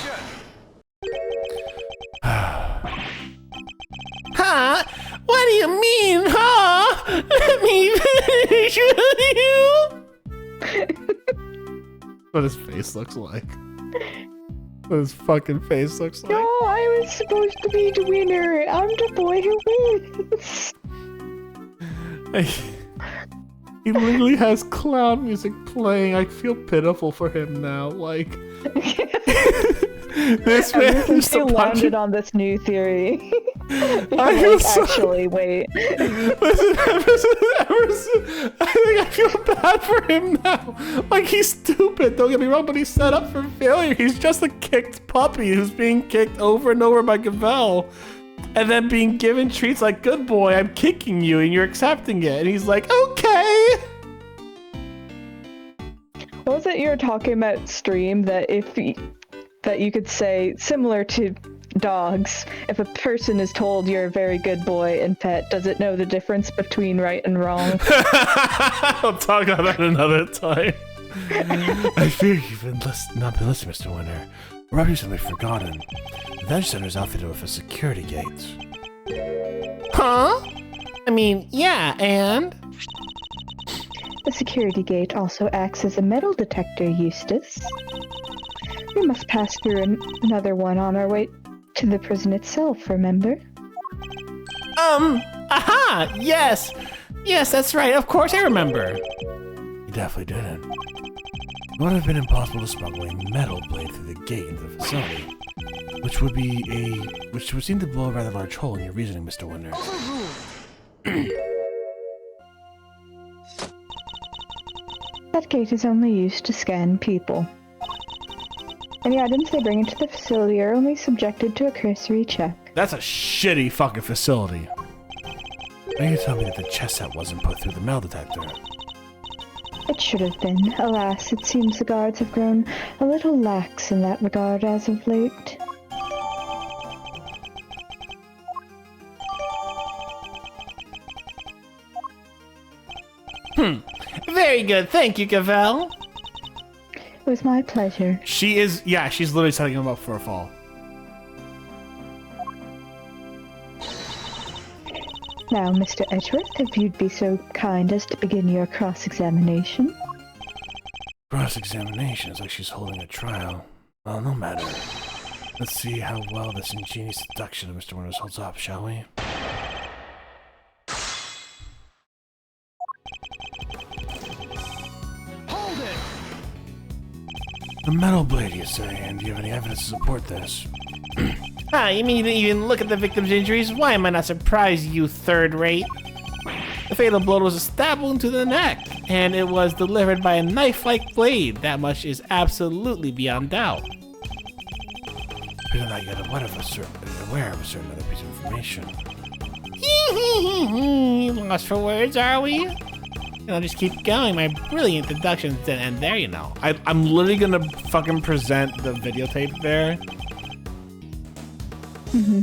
Huh? What do you mean, huh? Let me finish with you. What his face looks like. What his fucking face looks like. No, I was supposed to be the winner. I'm the boy who wins. He literally has clown music playing. I feel pitiful for him now. Like, this man just landed on this new theory. Actually, wait. Listen, Emerson, I think I feel bad for him now. Like, he's stupid, don't get me wrong, but he's set up for failure. He's just a kicked puppy who's being kicked over and over by Gavel, and then being given treats like, good boy, I'm kicking you, and you're accepting it. And he's like, okay. What was it you were talking about stream that that you could say, similar to dogs, if a person is told you're a very good boy and pet, does it know the difference between right and wrong? I'll talk about that another time. I fear you've not been listening, Mr. Winter. Or have you simply forgotten? The Venture Center is outfitted with a security gate. Huh? I mean, yeah, and? The security gate also acts as a metal detector, Eustace. We must pass through another one on our way to the prison itself, remember? Aha! Yes! Yes, that's right, of course I remember. You definitely didn't. It would have been impossible to smuggle a metal blade through the gate into the facility, which would seem to blow a rather large hole in your reasoning, Mr. Winter. That gate is only used to scan people. Any items they bring into the facility are only subjected to a cursory check. That's a shitty fucking facility. Now you tell me that the chest set wasn't put through the metal detector. It should have been. Alas, it seems the guards have grown a little lax in that regard as of late. Very good, thank you, Gavel. It was my pleasure. She's literally setting him up for a fall. Now, Mr. Edgeworth, if you'd be so kind as to begin your cross-examination. Cross-examination is like she's holding a trial. Well, no matter. Let's see how well this ingenious seduction of Mr. Winters holds up, shall we? Hold it! A metal blade, you say, and do you have any evidence to support this? Ah, you mean you didn't even look at the victim's injuries? Why am I not surprised, you third rate? The fatal blow was a stab wound to the neck, and it was delivered by a knife-like blade. That much is absolutely beyond doubt. You're not yet aware of a certain other piece of information. Lost for words, are we? And I'll just keep going. My brilliant deductions didn't end there, you know. I'm literally gonna fucking present the videotape there. Mm-hmm.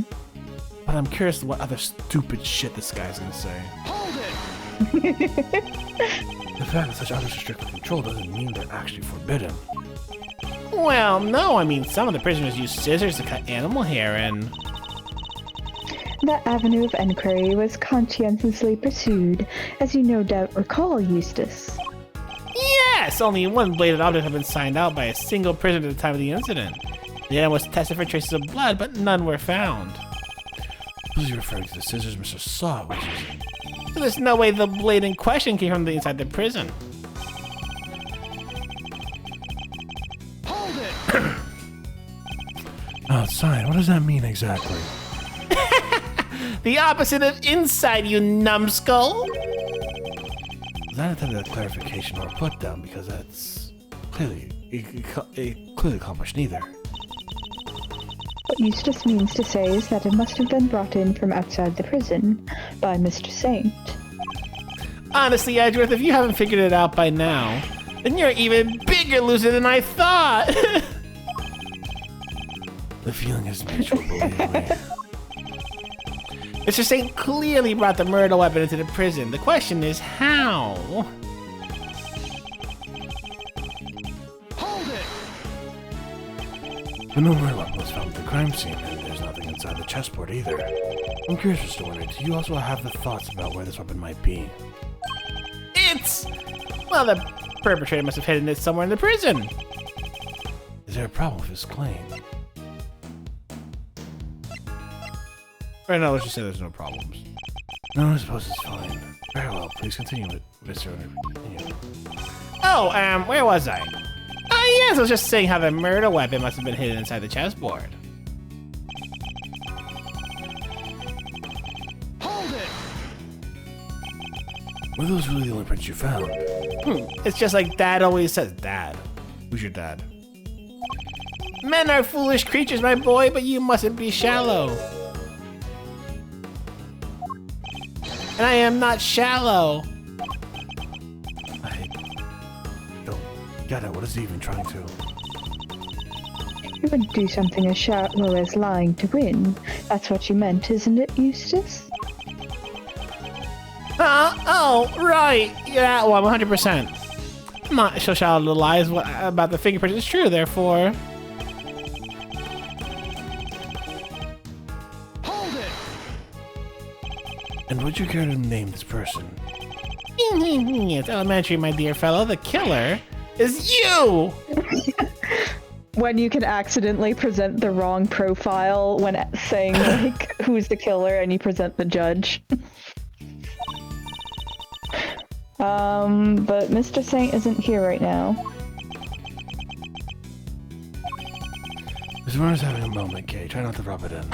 But I'm curious what other stupid shit this guy's gonna say. Hold it! The fact that such objects are strictly controlled doesn't mean they're actually forbidden. Well, no, I mean, some of the prisoners use scissors to cut animal hair, and... That avenue of enquiry was conscientiously pursued, as you no doubt recall, Eustace. Yes! Only one bladed object had been signed out by a single prisoner at the time of the incident. The item was tested for traces of blood, but none were found. Suppose you're referring to the scissors Mr. Saw was using. So there's no way the blade in question came from the inside the prison. Hold it! Outside, what does that mean exactly? The opposite of inside, you numbskull! Was that intended a clarification or a put down? Because that's clearly, it clearly accomplished neither. What Eustace means to say is that it must have been brought in from outside the prison by Mr. Saint. Honestly, Edgeworth, if you haven't figured it out by now, then you're an even bigger loser than I thought! The feeling is mutual, believe me. Mr. Saint clearly brought the murder weapon into the prison. The question is how? Hold it! But no murder weapon was found at the crime scene, and there's nothing inside the chessboard either. I'm curious, Mr. Winter, do you also have the thoughts about where this weapon might be? Well, the perpetrator must have hidden it somewhere in the prison. Is there a problem with his claim? Right now, let's just say there's no problems. No, I suppose it's fine. Very well, please continue it, Mr. Winter. Continue. Oh, where was I? Oh, yes, I was just saying how the murder weapon must have been hidden inside the chessboard. Hold it! Were those really the only prints you found? It's just like Dad always says. Dad. Who's your dad? Men are foolish creatures, my boy, but you mustn't be shallow. And I am not shallow. I don't get it. What is he even trying to? You wouldn't do something as shallow as lying to win. That's what you meant, isn't it, Eustace? Oh, right. Yeah, well, 100%. I'm not so shallow to lies about the fingerprints. It's true, therefore. Hold it! And would you care to name this person? It's elementary, my dear fellow. The killer is you! When you can accidentally present the wrong profile when saying, like, who's the killer, and you present the judge. But Mr. Saint isn't here right now. Mr. Winter's having a moment, Kay. Try not to rub it in.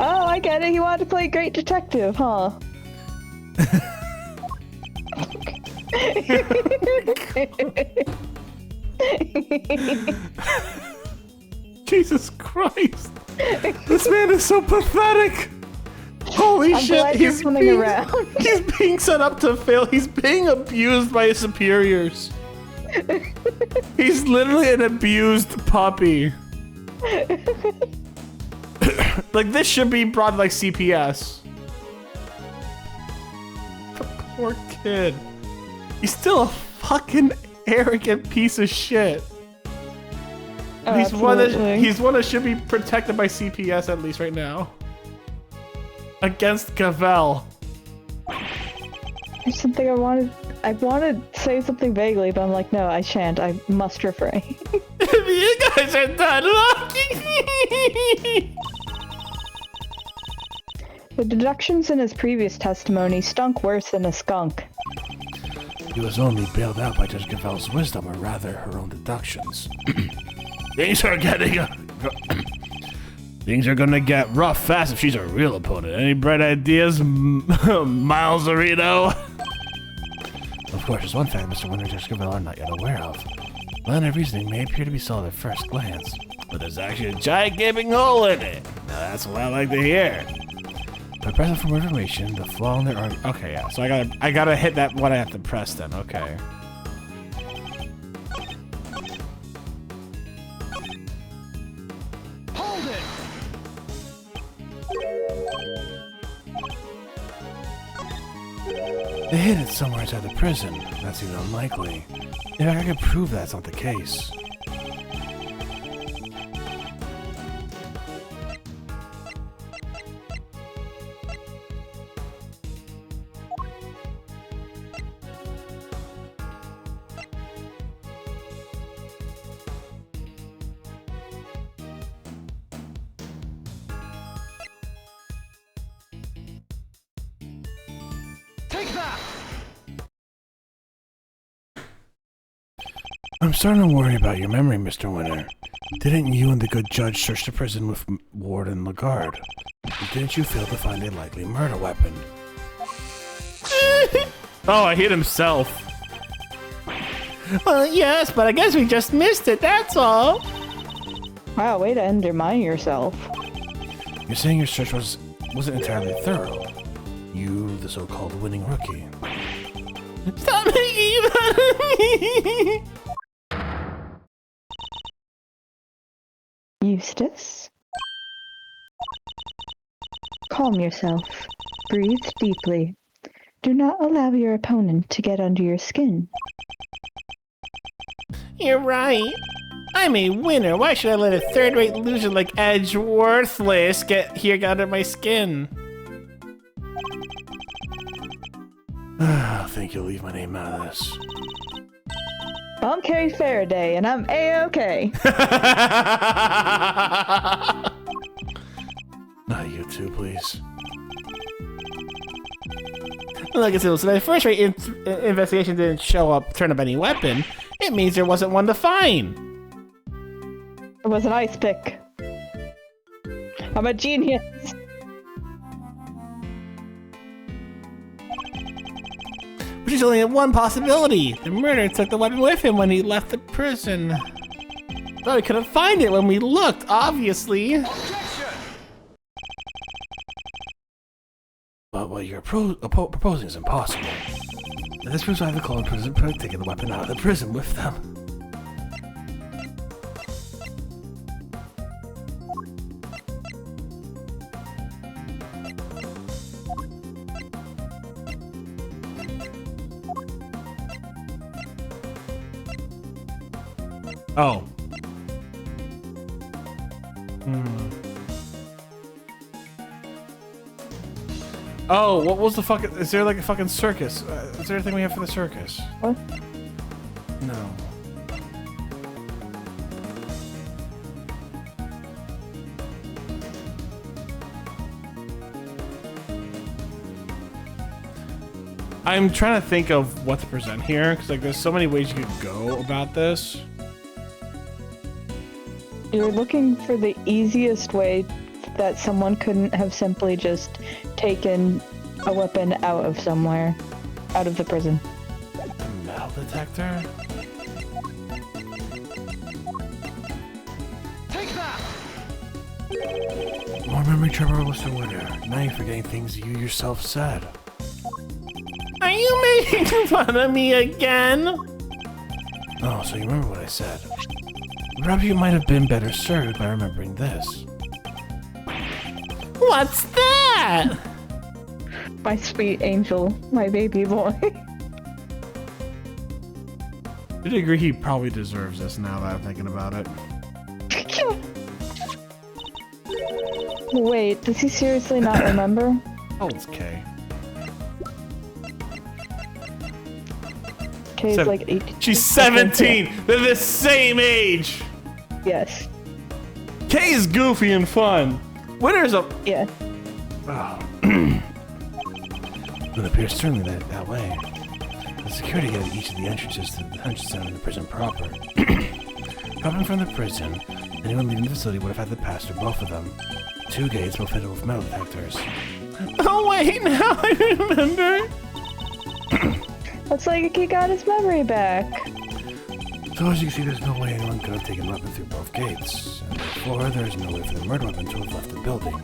Oh, I get it. He wanted to play great detective, huh? Jesus Christ! This man is so pathetic! Holy I'm shit, glad you're coming around. He's being set up to fail. He's being abused by his superiors. He's literally an abused puppy. Like, this should be brought to, like, CPS. The poor kid. He's still a fucking arrogant piece of shit. Oh, He's one that should be protected by CPS at least right now. against Cavell. There's something I want to say something vaguely, but I'm like, no, I shan't. I must refrain. You guys are done locking me. The deductions in his previous testimony stunk worse than a skunk. He was only bailed out by Judge Cavell's wisdom, or rather, her own deductions. Things are gonna get rough fast if she's a real opponent. Any bright ideas, Miles Arito? Of course, there's one fact Mr. Winter and Judge Cavell are not yet aware of. Line of reasoning may appear to be solid at first glance, But there's actually a giant gaping hole in it. Now that's what I like to hear. but present for more information, the flaw in their argument. Okay, yeah. So I gotta hit that one I have to press then. Okay. Hold it! They hid it somewhere inside the prison. That seems unlikely. In fact, I could prove that's not the case. Take that! I'm starting to worry about your memory, Mr. Winter. Didn't you and the good judge search the prison with Ward and Lagarde? And didn't you fail to find a likely murder weapon? Oh, I hit himself. Well, yes, but I guess we just missed it, that's all. Wow, way to undermine yourself. You're saying your search wasn't entirely thorough. You, the so-called winning rookie. Stop making fun of me! Eustace? Calm yourself. Breathe deeply. Do not allow your opponent to get under your skin. You're right. I'm a winner. Why should I let a third-rate loser like Edge Worthless get under my skin? I think you'll leave my name out of this. I'm Carrie Faraday, and I'm A-OK. Not you two, please. Look at this. So the first-rate investigation didn't turn up any weapon. It means there wasn't one to find. It was an ice pick. I'm a genius. Which is only one possibility. The murderer took the weapon with him when he left the prison. But we couldn't find it when we looked, obviously. Objection! But what you're proposing is impossible. And this proves why the clone prison could have taken the weapon out of the prison with them. Oh. Oh, what was the fucking... Is there like a fucking circus? Is there anything we have for the circus? What? No. I'm trying to think of what to present here, because like there's so many ways you could go about this. You're looking for the easiest way that someone couldn't have simply just taken a weapon out of somewhere, out of the prison. The metal detector? Take that! More memory trouble, Mr. Winter. Now you're forgetting things you yourself said. Are you making fun of me again? Oh, so you remember what I said. Perhaps you might have been better served by remembering this. What's that? My sweet angel, my baby boy. To a degree, he probably deserves this now that I'm thinking about it. Wait, does he seriously not remember? How old's Kay? Kay's like 18. She's 17! They're the same age! Yes. Kay is goofy and fun. Winter's a... Yeah. It appears certainly that way. The security gate at each of the entrances to the detention center in the prison proper. Coming from the prison, anyone leaving the facility would have had to pass through both of them. 2 gates both fitted with metal detectors. Oh wait, now I remember! Looks like he got his memory back. So as you can see, there's no way anyone could have taken the weapon through both gates, and therefore there is no way for the murder weapon to have left the building.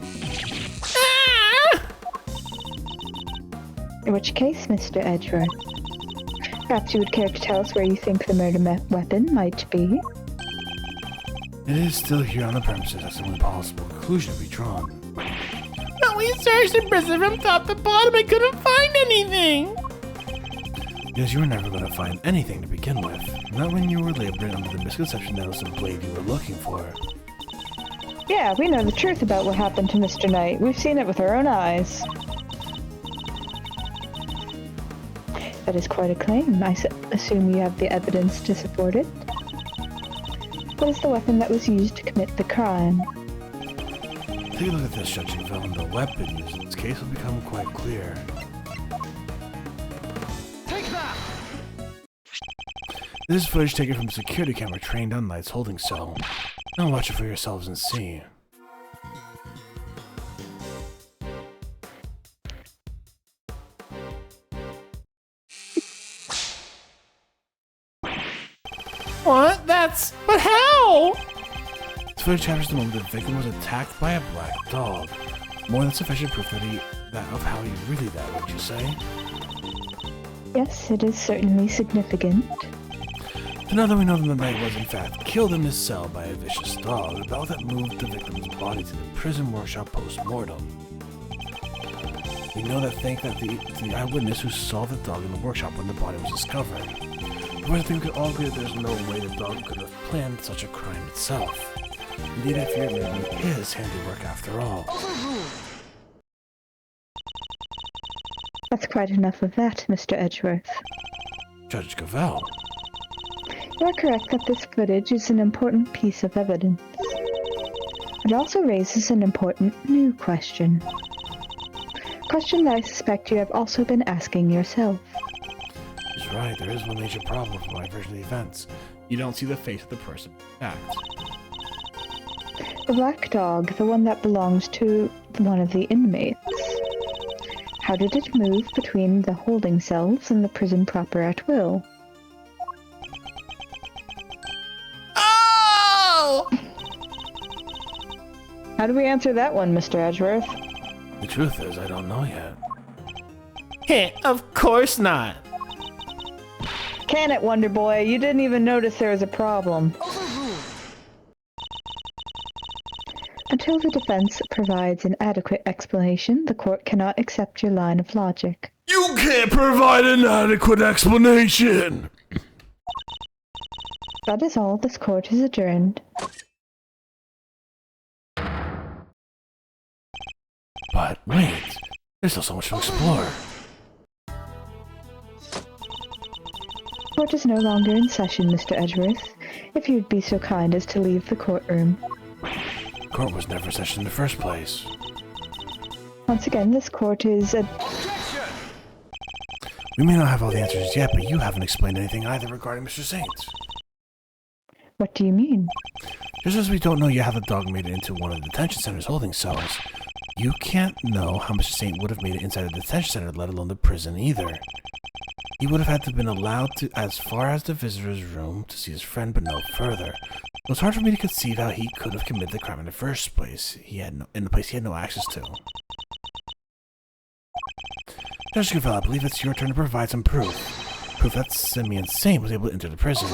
In which case, Mr. Edgeworth, perhaps you would care to tell us where you think the murder weapon might be? It is still here on the premises. That's the only possible conclusion to be drawn. But we searched the prison from top to bottom and couldn't find anything! Because you were never going to find anything to begin with. Not when you were laboring under the misconception that it was the blade you were looking for. Yeah, we know the truth about what happened to Mr. Knight. We've seen it with our own eyes. That is quite a claim. I assume you have the evidence to support it. What is the weapon that was used to commit the crime? Take a look at this, Judge Javelle, and the weapon used in this case will become quite clear. Take that! This is footage taken from a security camera trained on Knight's holding cell. Now watch it for yourselves and see. What? But how? This footage captures the moment the victim was attacked by a black dog. More than sufficient proof of how he really died, would you say? Yes, it is certainly significant. So now that we know that the Knight was in fact killed in his cell by a vicious dog, the dog that moved the victim's body to the prison workshop post-mortem. We know that thanks to the eyewitness who saw the dog in the workshop when the body was discovered. But I think we could all agree that there's no way the dog could have planned such a crime itself. Indeed, I fear it may be his handiwork after all. That's quite enough of that, Mr. Edgeworth. Judge Cavell. You are correct that this footage is an important piece of evidence. It also raises an important new question. A question that I suspect you have also been asking yourself. He's right, there is one major problem with my version of the events. You don't see the face of the person attacked. The black dog, the one that belongs to one of the inmates. How did it move between the holding cells and the prison proper at will? Oh! How do we answer that one, Mr. Edgeworth? The truth is, I don't know yet. Heh, of course not. Can it, Wonder Boy? You didn't even notice there was a problem. Until the defense provides an adequate explanation, the court cannot accept your line of logic. You can't provide an adequate explanation! That is all. This court is adjourned. But wait, there's still so much to explore. Court is no longer in session, Mr. Edgeworth. If you'd be so kind as to leave the courtroom. Court was never in session in the first place. Once again, this court is We may not have all the answers yet, but you haven't explained anything either regarding Mr. Saint. What do you mean? Just as we don't know yet how the dog made it into one of the detention center's holding cells, you can't know how Mr. Saint would have made it inside the detention center, let alone the prison either. He would have had to have been allowed to as far as the visitor's room to see his friend, but no further. So it's hard for me to conceive how he could have committed the crime in the first place. In the place he had no access to. Judge Cavell, I believe it's your turn to provide some proof. Proof that Simeon Saint was able to enter the prison.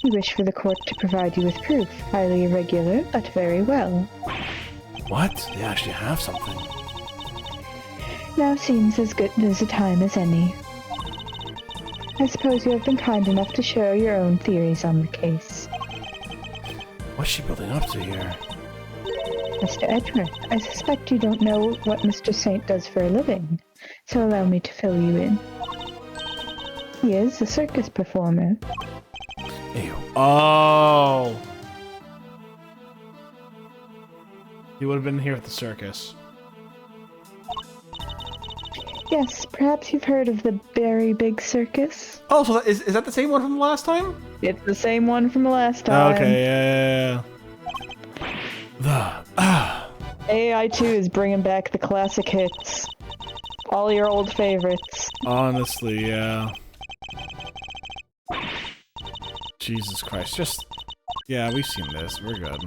You wish for the court to provide you with proof. Highly irregular, but very well. What? They actually have something. Now seems as good as a time as any. I suppose you have been kind enough to share your own theories on the case. What's she building up to here? Mr. Edgeworth, I suspect you don't know what Mr. Saint does for a living, so allow me to fill you in. He is a circus performer. Ew. Oh. He would have been here at the circus. Yes, perhaps you've heard of the Very Big Circus? Oh, so is that the same one from the last time? It's the same one from the last time. Okay, yeah. AI2 is bringing back the classic hits. All your old favorites. Honestly, yeah. Jesus Christ, just... Yeah, we've seen this. We're good.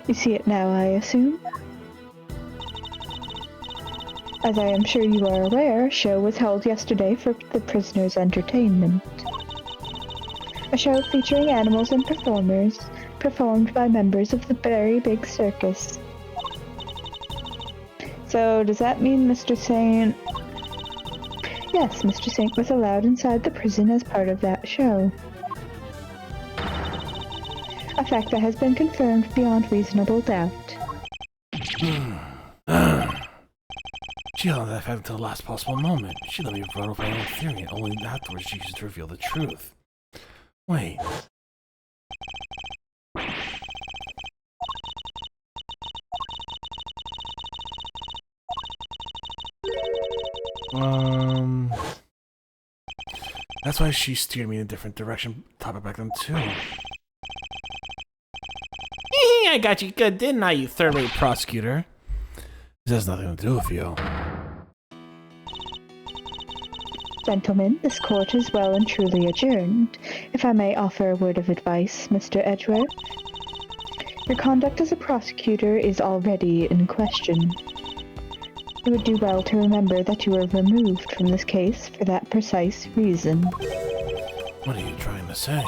You see it now, I assume? As I am sure you are aware, a show was held yesterday for the prisoners' entertainment. A show featuring animals and performers, performed by members of the Very Big Circus. So, does that mean Mr. Saint... Yes, Mr. Saint was allowed inside the prison as part of that show. A fact that has been confirmed beyond reasonable doubt. She held that fact until the last possible moment. She let me run over my own theory, and only afterwards she used to reveal the truth. Wait. That's why she steered me in a different direction topic back then too. I got you good, didn't I, you third-rate prosecutor? This has nothing to do with you. Gentlemen, this court is well and truly adjourned. If I may offer a word of advice, Mr. Edgeworth. Your conduct as a prosecutor is already in question. You would do well to remember that you were removed from this case for that precise reason. What are you trying to say?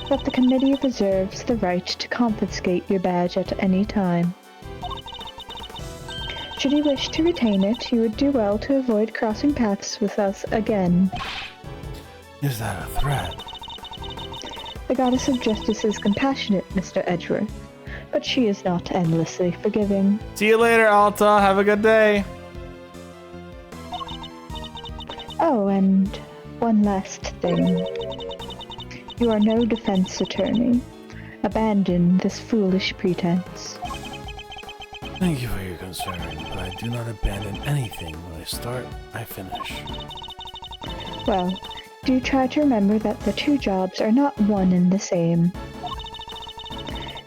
That the committee reserves the right to confiscate your badge at any time. Should you wish to retain it, you would do well to avoid crossing paths with us again. Is that a threat? The Goddess of Justice is compassionate, Mr. Edgeworth, but she is not endlessly forgiving. See you later, Alta. Have a good day. Oh, and one last thing. You are no defense attorney. Abandon this foolish pretense. Thank you for your concern, but I do not abandon anything. When I start, I finish. Well, do try to remember that the two jobs are not one and the same,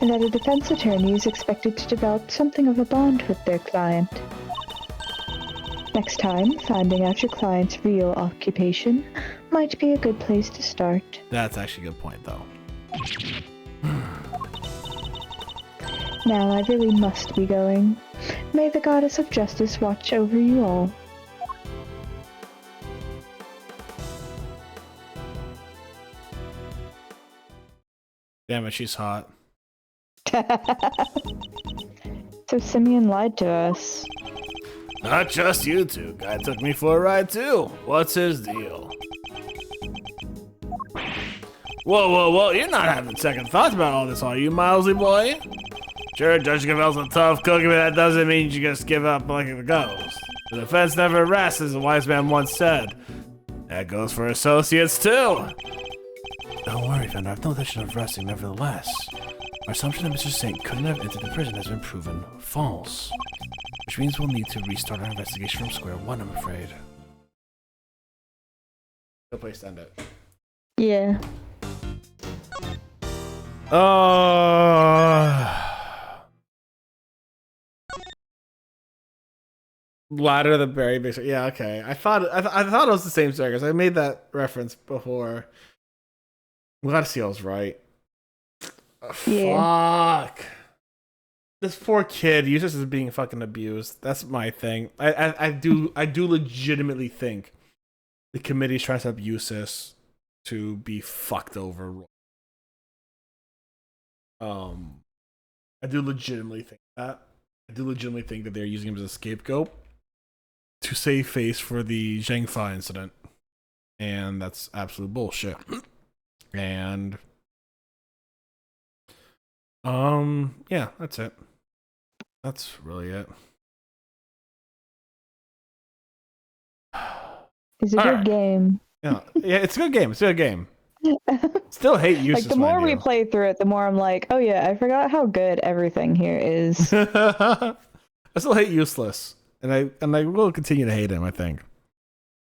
and that a defense attorney is expected to develop something of a bond with their client. Next time, finding out your client's real occupation might be a good place to start. That's actually a good point, though. Now I really must be going. May the Goddess of Justice watch over you all. Damn it, she's hot. So Simeon lied to us. Not just you two. Guy took me for a ride, too. What's his deal? Whoa. You're not having second thoughts about all this, are you, Milesley boy? Sure, Judge Cavell's a tough cookie, but that doesn't mean you just give up like it goes. The defense never rests, as a wise man once said. That goes for associates, too. Don't worry, Fender. I've no intention of resting, nevertheless. Our assumption that Mr. Saint couldn't have entered the prison has been proven false. Which means we'll need to restart our investigation from square one, I'm afraid. Good place to end it. Yeah. Ladder of the Berry Big Circus. Yeah, okay. I thought it was the same circus. I made that reference before. I'm glad to see I was right. Yeah. Fuck. This poor kid, Eustace is being fucking abused. That's my thing. I do legitimately think the committee's trying to set up Eustace to be fucked over. I do legitimately think that. I do legitimately think that they're using him as a scapegoat to save face for the Zhengfa incident. And that's absolute bullshit. And yeah, that's it. That's really it. It's a All good right. game. Yeah, it's a good game. It's a good game. Still hate useless. Like the more we mind play through it, the more I'm like, oh yeah, I forgot how good everything here is. you. I still hate useless, and I will continue to hate him. I think,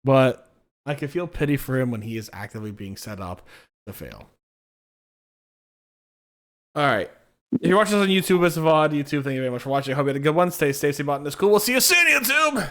but I can feel pity for him when he is actively being set up to fail. All right. If you're watching this on YouTube, it's a VOD. YouTube, thank you very much for watching. I hope you had a good one. Stay safe, stay Botanist Cool. We'll see you soon, YouTube!